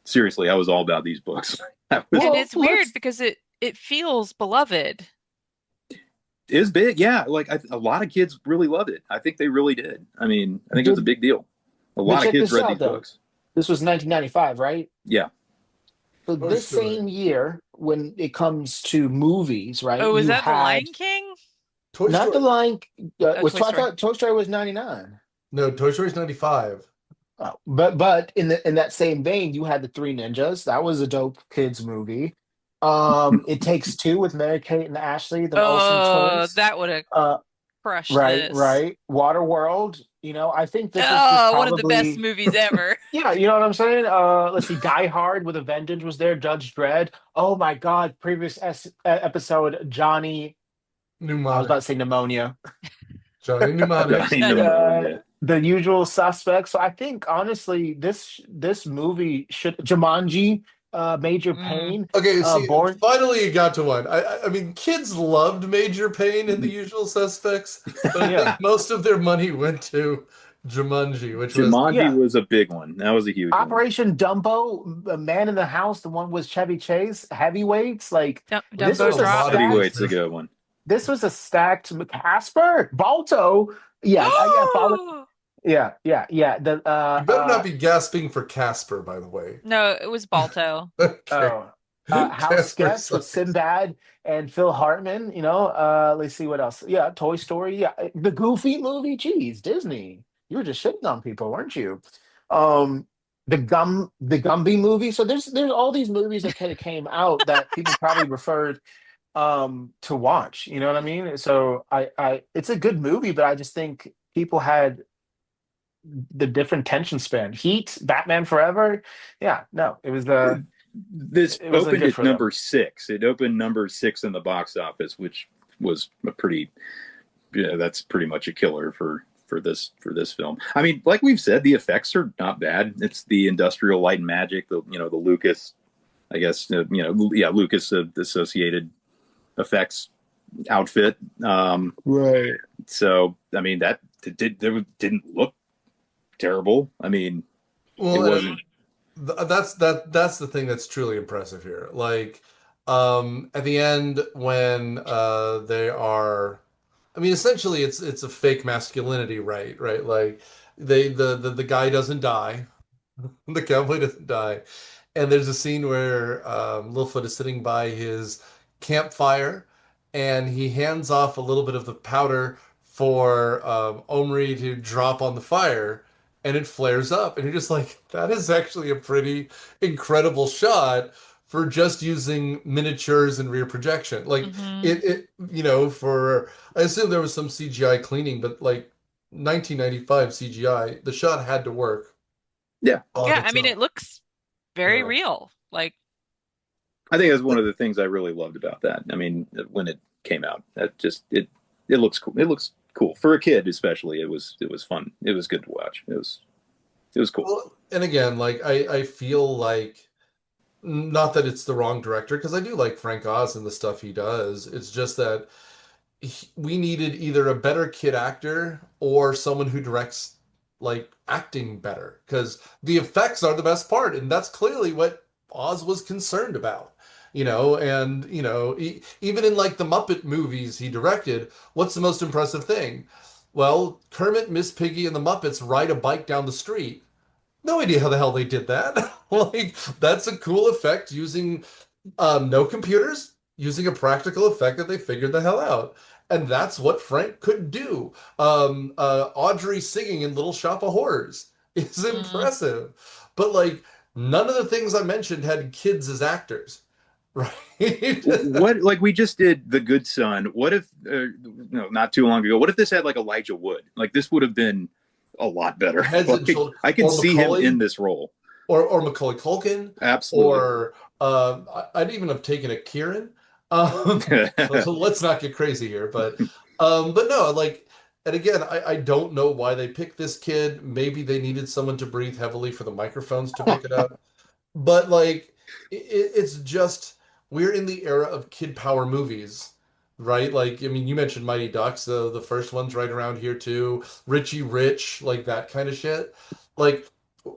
seriously, I was all about these books. That was and Well, it's weird let's because it feels beloved. is big. Yeah, like a lot of kids really loved it. I think they really did. I mean, I think it was a did, big deal. A but lot of check kids this read out these though. books. This was 1995, right? Yeah. So Toy this Story. same year, when it comes to movies, right? Oh, is You that The had Lion King? Toy not the Story. line. Oh, Was Toy I Story. thought Toy Story was 99. No, Toy Story's 95. But in that same vein, you had the Three Ninjas. That was a dope kids movie. It Takes Two with Mary Kate and Ashley, the Olsen Oh, twins. that would have Uh, crushed right, this. right. Waterworld. I think this was Oh, one of the best probably movies ever. yeah. You know what I'm saying? Let's see. Die Hard with a Vengeance was there. Judge Dredd. Oh my God! Previous episode, Johnny. I was about Mnemonic. to say pneumonia. Johnny Mnemonic. Johnny Johnny. Pneumonia. The Usual Suspects. So I think honestly, this movie should Jumanji, Major Mm. Pain, Okay, see, Born. finally you got to one. I mean, kids loved Major Payne and the Usual Suspects, but I think Yeah, most of their money went to Jumanji, which was Jumanji yeah. was a big one. That was a huge one. Operation Dumbo, A Man in the House, the one with Chevy Chase, Heavyweights. Like this there Dumbo was was a a lot of dropped. these stacked. Heavyweight's a movies. good one. This was a stacked Casper, Balto. Yeah, yeah. Follow. Oh Yeah, yeah, yeah. The You better not be gasping for Casper, by the way. no, it was Balto. Okay. oh, House Casper Sketch with sucks. Sinbad and Phil Hartman. Let's see what else. Yeah, Toy Story. Yeah, the Goofy movie. Geez, Disney. You were just shitting on people, weren't you? Um, the Gumby movie. So there's all these movies that kind of came out that people probably referred to watch. You know what I mean? So I it's a good movie, but I just think people had the different tension span. Heat, Batman Forever. Yeah, no, This it wasn't opened good at for them. number 6. It opened number 6 in the box office, which was a pretty, yeah, that's pretty much a killer for this film. I mean, like we've said, the effects are not bad. It's the Industrial Light and Magic, the Lucas, I guess, yeah, Lucas associated effects outfit. Right. So I mean that didn't look terrible. I mean, it Well, wasn't. that's the thing that's truly impressive here. Like, at the end when they are, I mean, essentially it's a fake masculinity, right? Right? Like the guy doesn't die, the cowboy doesn't die, and there's a scene where Littlefoot is sitting by his campfire, and he hands off a little bit of the powder for Omri to drop on the fire, and it flares up, and you're just like, that is actually a pretty incredible shot for just using miniatures and rear projection. Like Hmm. for I assume there was some CGI cleaning, but like 1995 CGI, the shot had to work Yeah, on Yeah, I its mean, own. it looks very Yeah. real. Like, I think that's one of the things I really loved about that. I mean, when it came out, that just it looks cool. It looks cool for a kid, especially. It was fun. It was good to watch. It was cool. Well, and again, like I feel like not that it's the wrong director because I do like Frank Oz and the stuff he does. It's just that we needed either a better kid actor or someone who directs like acting better because the effects are the best part, and that's clearly what Oz was concerned about. And even in like the Muppet movies he directed, what's the most impressive thing? Well, Kermit, Miss Piggy, and the Muppets ride a bike down the street. No idea how the hell they did that. Like, that's a cool effect using no computers, using a practical effect that they figured the hell out. And that's what Frank could do. Audrey singing in Little Shop of Horrors is Mm. impressive. But like none of the things I mentioned had kids as actors, right? What, like, we just did The Good Son. What if, no, not too long ago, what if this had like Elijah Wood? Like, this would have been a lot better. Heads and Like, shoulders, I could or see him in Macaulay, this role. or Macaulay Culkin, Absolutely. or I'd even have taken a Kieran. So let's not get crazy here, but no, like, and again, I don't know why they picked this kid. Maybe they needed someone to breathe heavily for the microphones to pick it up. But like, it's just we're in the era of kid power movies, right? Like, I mean, you mentioned Mighty Ducks, the first one's right around here too. Richie Rich, like that kind of shit. Like,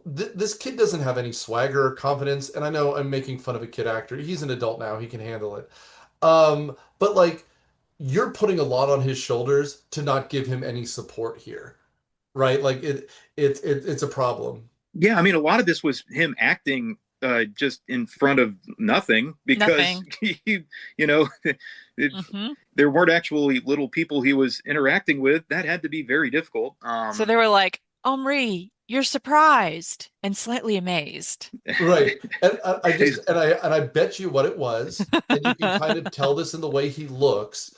this kid doesn't have any swagger or confidence, and I know I'm making fun of a kid actor. He's an adult now; he can handle it. But like, you're putting a lot on his shoulders to not give him any support here, right? Like it's a problem. Yeah, I mean, a lot of this was him acting just in front of nothing because Nothing. you know, it, Hmm. there weren't actually little people he was interacting with. That had to be very difficult. So they were like, Omri, you're surprised and slightly amazed. Right. And I bet you what it was, and you can kind of tell this in the way he looks.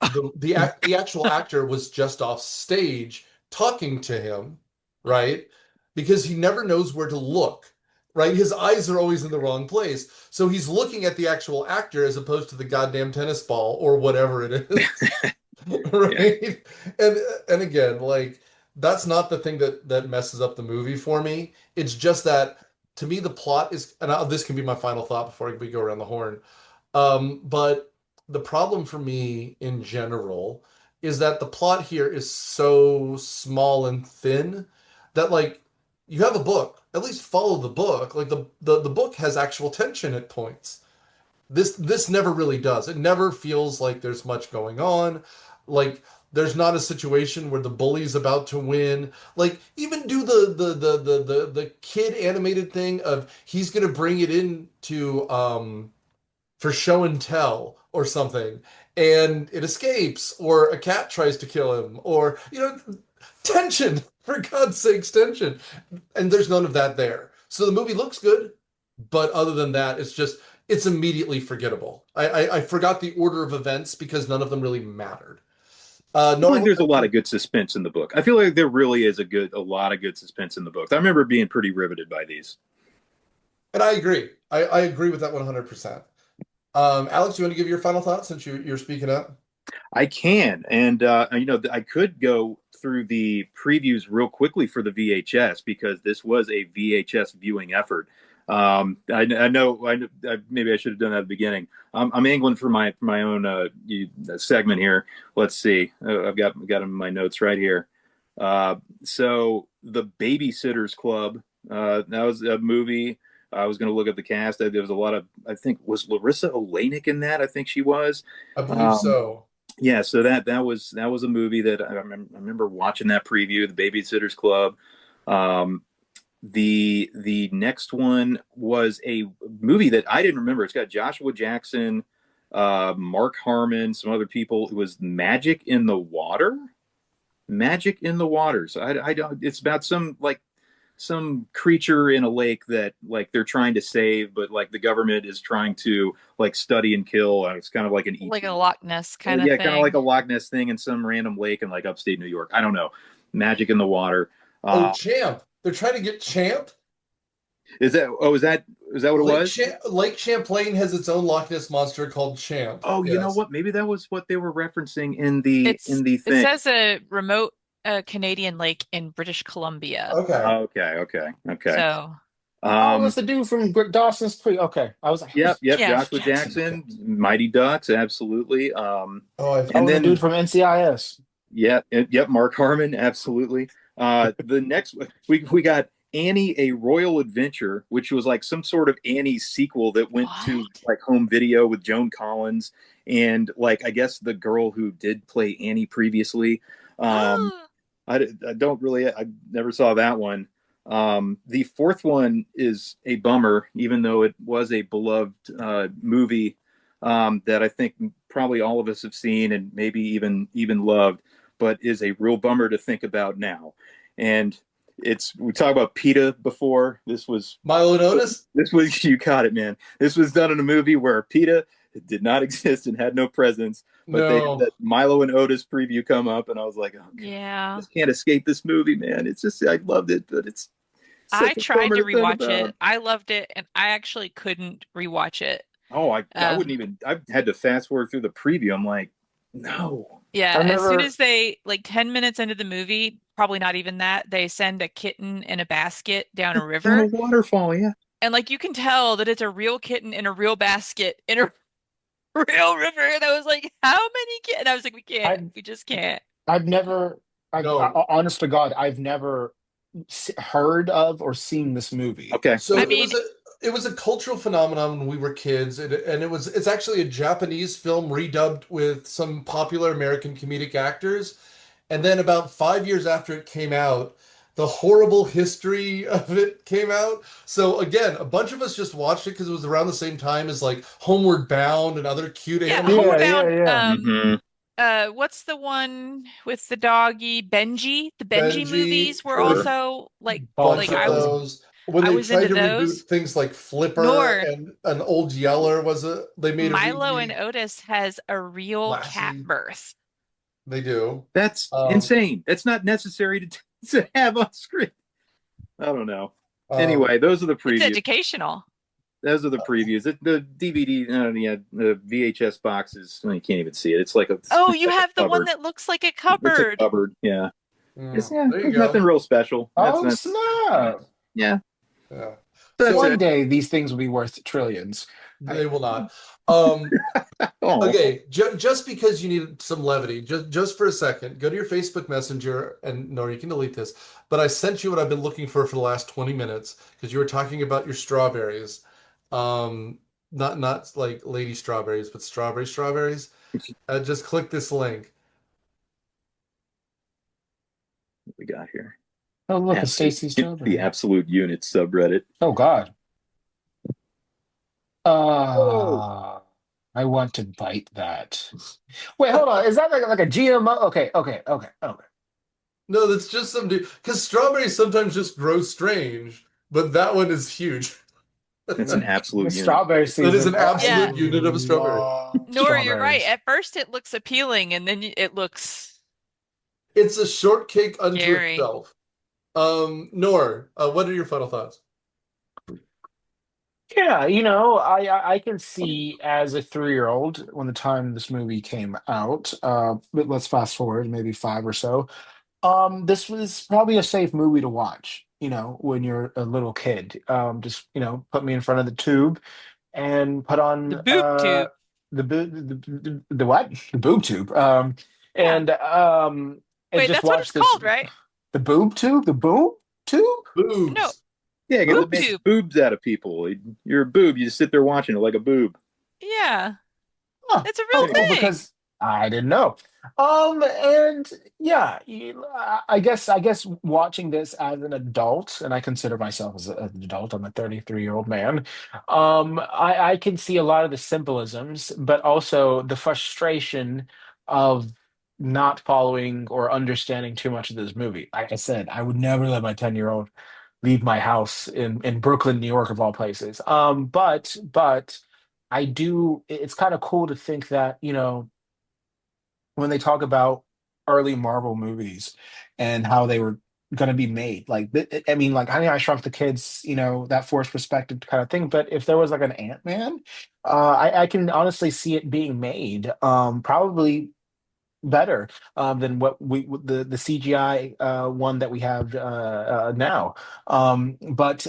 The actual actor was just off stage talking to him, right? Because he never knows where to look, right? His eyes are always in the wrong place. So he's looking at the actual actor as opposed to the goddamn tennis ball or whatever it is. Yeah. Right? And again, like that's not the thing that messes up the movie for me. It's just that to me the plot is, and this can be my final thought before we go around the horn. But the problem for me in general is that the plot here is so small and thin that like you have a book, at least follow the book. Like the book has actual tension at points. This never really does. It never feels like there's much going on. Like there's not a situation where the bully's about to win. Like even do the kid animated thing of he's gonna bring it into for show and tell or something, and it escapes, or a cat tries to kill him, or tension, for God's sakes, tension. And there's none of that there. So the movie looks good, but other than that, it's immediately forgettable. I forgot the order of events because none of them really mattered. I feel like Normally, there's a lot of good suspense in the book. I feel like there really is a lot of good suspense in the book. I remember being pretty riveted by these. and I agree. I agree with that 100%. Alex, you want to give your final thoughts since you're speaking up? I can, and I could go through the previews real quickly for the VHS because this was a VHS viewing effort. I know, maybe I should have done that at the beginning. I'm angling for my own segment here. Let's see. I've got them in my notes right here. So the Babysitters Club. That was a movie. I was going to look at the cast. There was a lot of, I think, was Larissa Oleynik in that? I think she was. I believe so. Yeah, so that was a movie that I remember watching that preview, The Babysitters Club. The next one was a movie that I didn't remember. It's got Joshua Jackson, Mark Harmon, some other people. It was Magic in the Water. Magic in the Water. So I don't. It's about some creature in a lake that like they're trying to save, but like the government is trying to like study and kill. It's kind of like an Like a Loch Ness kind of yeah, kind of like thing. a Loch Ness thing in some random lake in like upstate New York. I don't know. Magic in the Water. Oh, Uh, Champ. They're trying to get Champ. is that? Oh, is that what it was? Lake Champlain has its own Loch Ness monster called Champ. Oh, you know Yes. what? Maybe that was what they were referencing in the It thing. says a remote Canadian lake in British Columbia. Okay. Okay. So Oh, that's the dude from Dawson's Creek. Okay, I was like, Yep. Yeah. Joshua Jackson, Mighty Ducks, absolutely. Oh, And the then dude from NCIS. Yep. Mark Harmon, absolutely. The next we got Annie: A Royal Adventure, which was like some sort of Annie sequel that went to What? like home video with Joan Collins and like I guess the girl who did play Annie previously. I don't really. I never saw that one. The fourth one is a bummer, even though it was a beloved movie. that I think probably all of us have seen and maybe even loved, but is a real bummer to think about now. And we talked about PETA before. Milo and Otis? This was you got it, man. This was done in a movie where PETA did not exist and had no presence, but they had No. that Milo and Otis preview come up, and I was like, oh, God, I Yeah. just can't escape this movie, man. It's just I loved it, but it's I such a tried bummer to to think rewatch it. about. I loved it, and I actually couldn't rewatch it. Oh, I wouldn't Um, even. I had to fast forward through the preview. I'm like, no. yeah, I've as soon never. as they, like 10 minutes into the movie, probably not even that, they send a kitten in a basket down a Down a river. waterfall, yeah. And like you can tell that it's a real kitten in a real basket in a real river. And I was like, how many kittens? I was like, we can't. I've We just can't. I've never. No. Honest to God, I've never heard of or seen this movie. Okay. So I it mean, was a cultural phenomenon when we were kids, and it's actually a Japanese film redubbed with some popular American comedic actors. And then about 5 years after it came out, the horrible history of it came out. So again, a bunch of us just watched it because it was around the same time as like Homeward Bound and other cute yeah, animated. Yeah, Homebound. yeah, yeah. Mm-hmm. What's the one with the doggy? Benji? The Benji Benji, movies were Sure. also Bunch like of I was Balto. those. When I they was tried into to reboot those. things like Flipper Nor and an Old Yeller they made a Milo and remake. Otis has a real cat Lassie, birth. they do. That's Um, insane. That's not necessary to have on screen. I don't know. um, Anyway, those are the It's previews. educational. Those are the previews. The DVD, yeah, the VHS boxes. You can't even see it. It's like Oh, it's you like have a the one cupboard. that looks like a It's a cupboard. cupboard. Yeah. there you There's go. nothing real special. Oh That's snap! yeah. Yeah. That's So One it. day these things will be worth trillions. they will not. Um, Oh, okay, just because you need some levity, just for a second, go to your Facebook Messenger and no, you can delete this. But I sent you what I've been looking for the last 20 minutes because you were talking about your strawberries. Um, not like lady strawberries, but strawberries. Just click this link. what we got here. Oh look, it's Absolute, Stacy the Strawberry. absolute units subreddit. Oh God. Whoa. I want to bite that. Wait, hold on. Is that like a GMO? Okay. No, that's just some dude. Because strawberries sometimes just grow strange, but that one is huge. It's an The absolute unit. strawberry That is season. an absolute Yeah. unit of a strawberry. love Nora, you're right. strawberries. At first it looks appealing and then it looks It's a shortcake unto scary. itself. Nor, what are your final thoughts? Yeah, I can see as a 3-year-old when the time this movie came out. But let's fast forward maybe 5 or so. This was probably a safe movie to watch. When you're a little kid. Just put me in front of the tube and put The on boob tube. the what? The boob tube. Yeah. And Wait, just that's what it's watch this. called, right? The boob tube? The boob tube? No, Boobs. Yeah, because it boob makes tube. boobs out of people. You're a boob. You just sit there watching it like a boob. Yeah. Huh. It's a Oh, real cool, thing. because I didn't know. And yeah, I guess watching this as an adult, and I consider myself as an adult, I'm a 33-year-old man. I can see a lot of the symbolisms, but also the frustration of not following or understanding too much of this movie. Like I said, I would never let my 10-year-old leave my house in Brooklyn, New York, of all places. But I do. It's kind of cool to think that when they talk about early Marvel movies and how they were going to be made. Like, I mean, like, Honey, I Shrunk the Kids, that forced perspective kind of thing. But if there was like an Ant-Man, I can honestly see it being made, probably better than the CGI one that we have now. But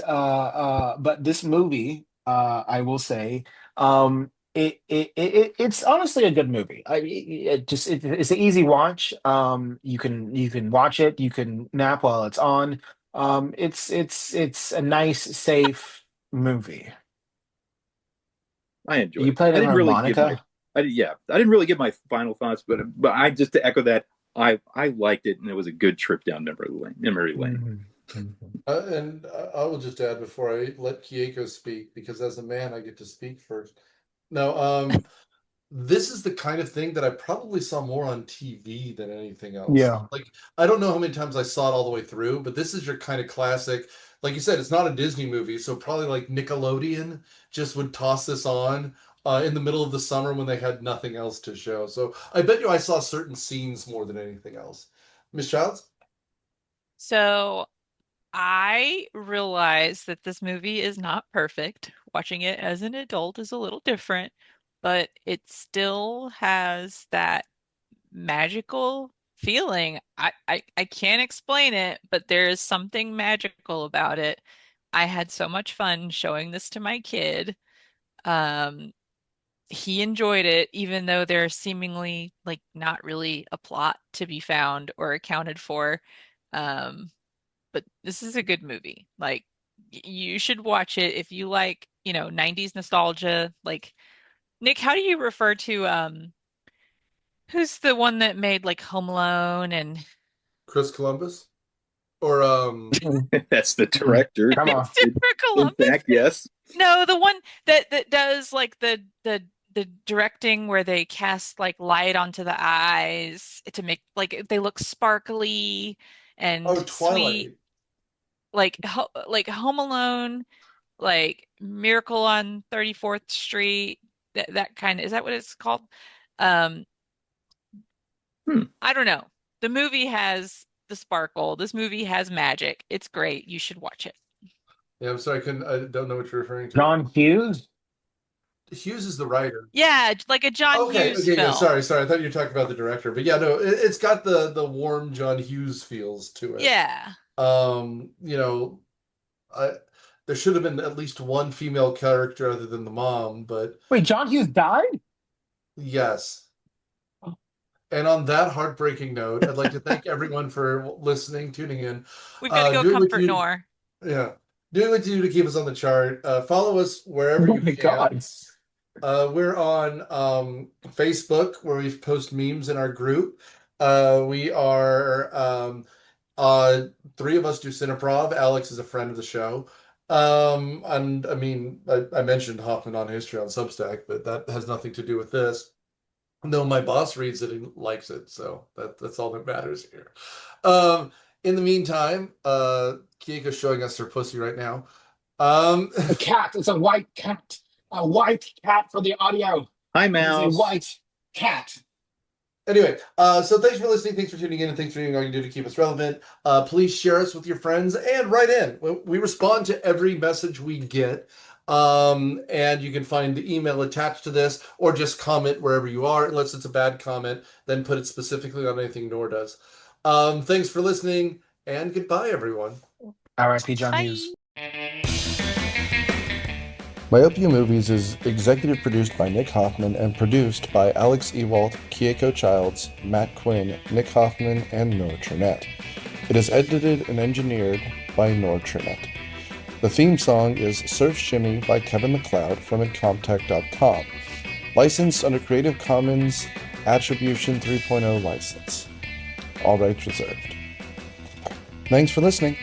this movie, I will say, it's honestly a good movie. It's an easy watch. You can watch it. You can nap while it's on. It's a nice, safe movie. I enjoyed You it. played I a didn't really give my harmonica. I didn't really give my final thoughts, but I just to echo that I liked it and it was a good trip down memory lane. Mhm. Mhm. And I will just add before I let Kieko speak, because as a man, I get to speak first. No, this is the kind of thing that I probably saw more on TV than anything else. Yeah. Like, I don't know how many times I saw it all the way through, but this is your kind of classic. Like you said, it's not a Disney movie, so probably like Nickelodeon just would toss this on in the middle of the summer when they had nothing else to show. So I bet you I saw certain scenes more than anything else. Miss Childs? So I realize that this movie is not perfect. Watching it as an adult is a little different, but it still has that magical feeling. I can't explain it, but there is something magical about it. I had so much fun showing this to my kid. Um, he enjoyed it, even though there's seemingly like not really a plot to be found or accounted for. Um, but this is a good movie. Like you should watch it if you like, 90s nostalgia. Like Nick, how do you refer to who's the one that made like Home Alone and Chris Columbus? Or That's the director. Come on. Christopher In Columbus? fact, yes. No, the one that does like the directing where they cast like light onto the eyes to make like they look sparkly and oh, sweet, Twilight. like Home Alone, like Miracle on 34th Street, that kind of, is that what it's called? Um, Hmm. I don't know. The movie has the sparkle. This movie has magic. It's great. You should watch it. Yeah, I'm sorry, I don't know what you're referring to. John Hughes. Hughes is the writer. Yeah, like a John Hughes Okay, yeah, film. sorry. I thought you were talking about the director, but yeah, no, it's got the warm John Hughes feels to it. Yeah. You know, I there should have been at least one female character other than the mom, but Wait, John Hughes died? yes. And on that heartbreaking note, I'd like to thank everyone for listening, tuning in. We've got to go Doing what comfort you, Nor. yeah, doing what you do to keep us on the chart. Follow us wherever Oh you my can. God. We're on Facebook where we post memes in our group. We are three of us do Cineprov. Alex is a friend of the show. And I mean, I mentioned Hoffman on History on Substack, but that has nothing to do with this. No, my boss reads it and likes it, so that's all that matters here. In the meantime, Kiiko's showing us her pussy right now. A cat. It's a white cat. A white cat for the audio. Hi, It is a Mouse. white cat. Anyway, so thanks for listening, thanks for tuning in, and thanks for doing all you do to keep us relevant. Please share us with your friends and write in. We respond to every message we get. And you can find the email attached to this, or just comment wherever you are, unless it's a bad comment, then put it specifically on anything Nor does. Thanks for listening, and goodbye, everyone. R.I.P. John Bye. Hughes. Myopia Movies is executive produced by Nick Hoffman and produced by Alex Ewalt, Kiiko Childs, Matt Quinn, Nick Hoffman, and Nor Trinette. It is edited and engineered by Nor Trinette. The theme song is Surf Shimmy by Kevin MacLeod from Incompetech.com. Licensed under Creative Commons Attribution 3.0 license. All rights reserved. Thanks for listening.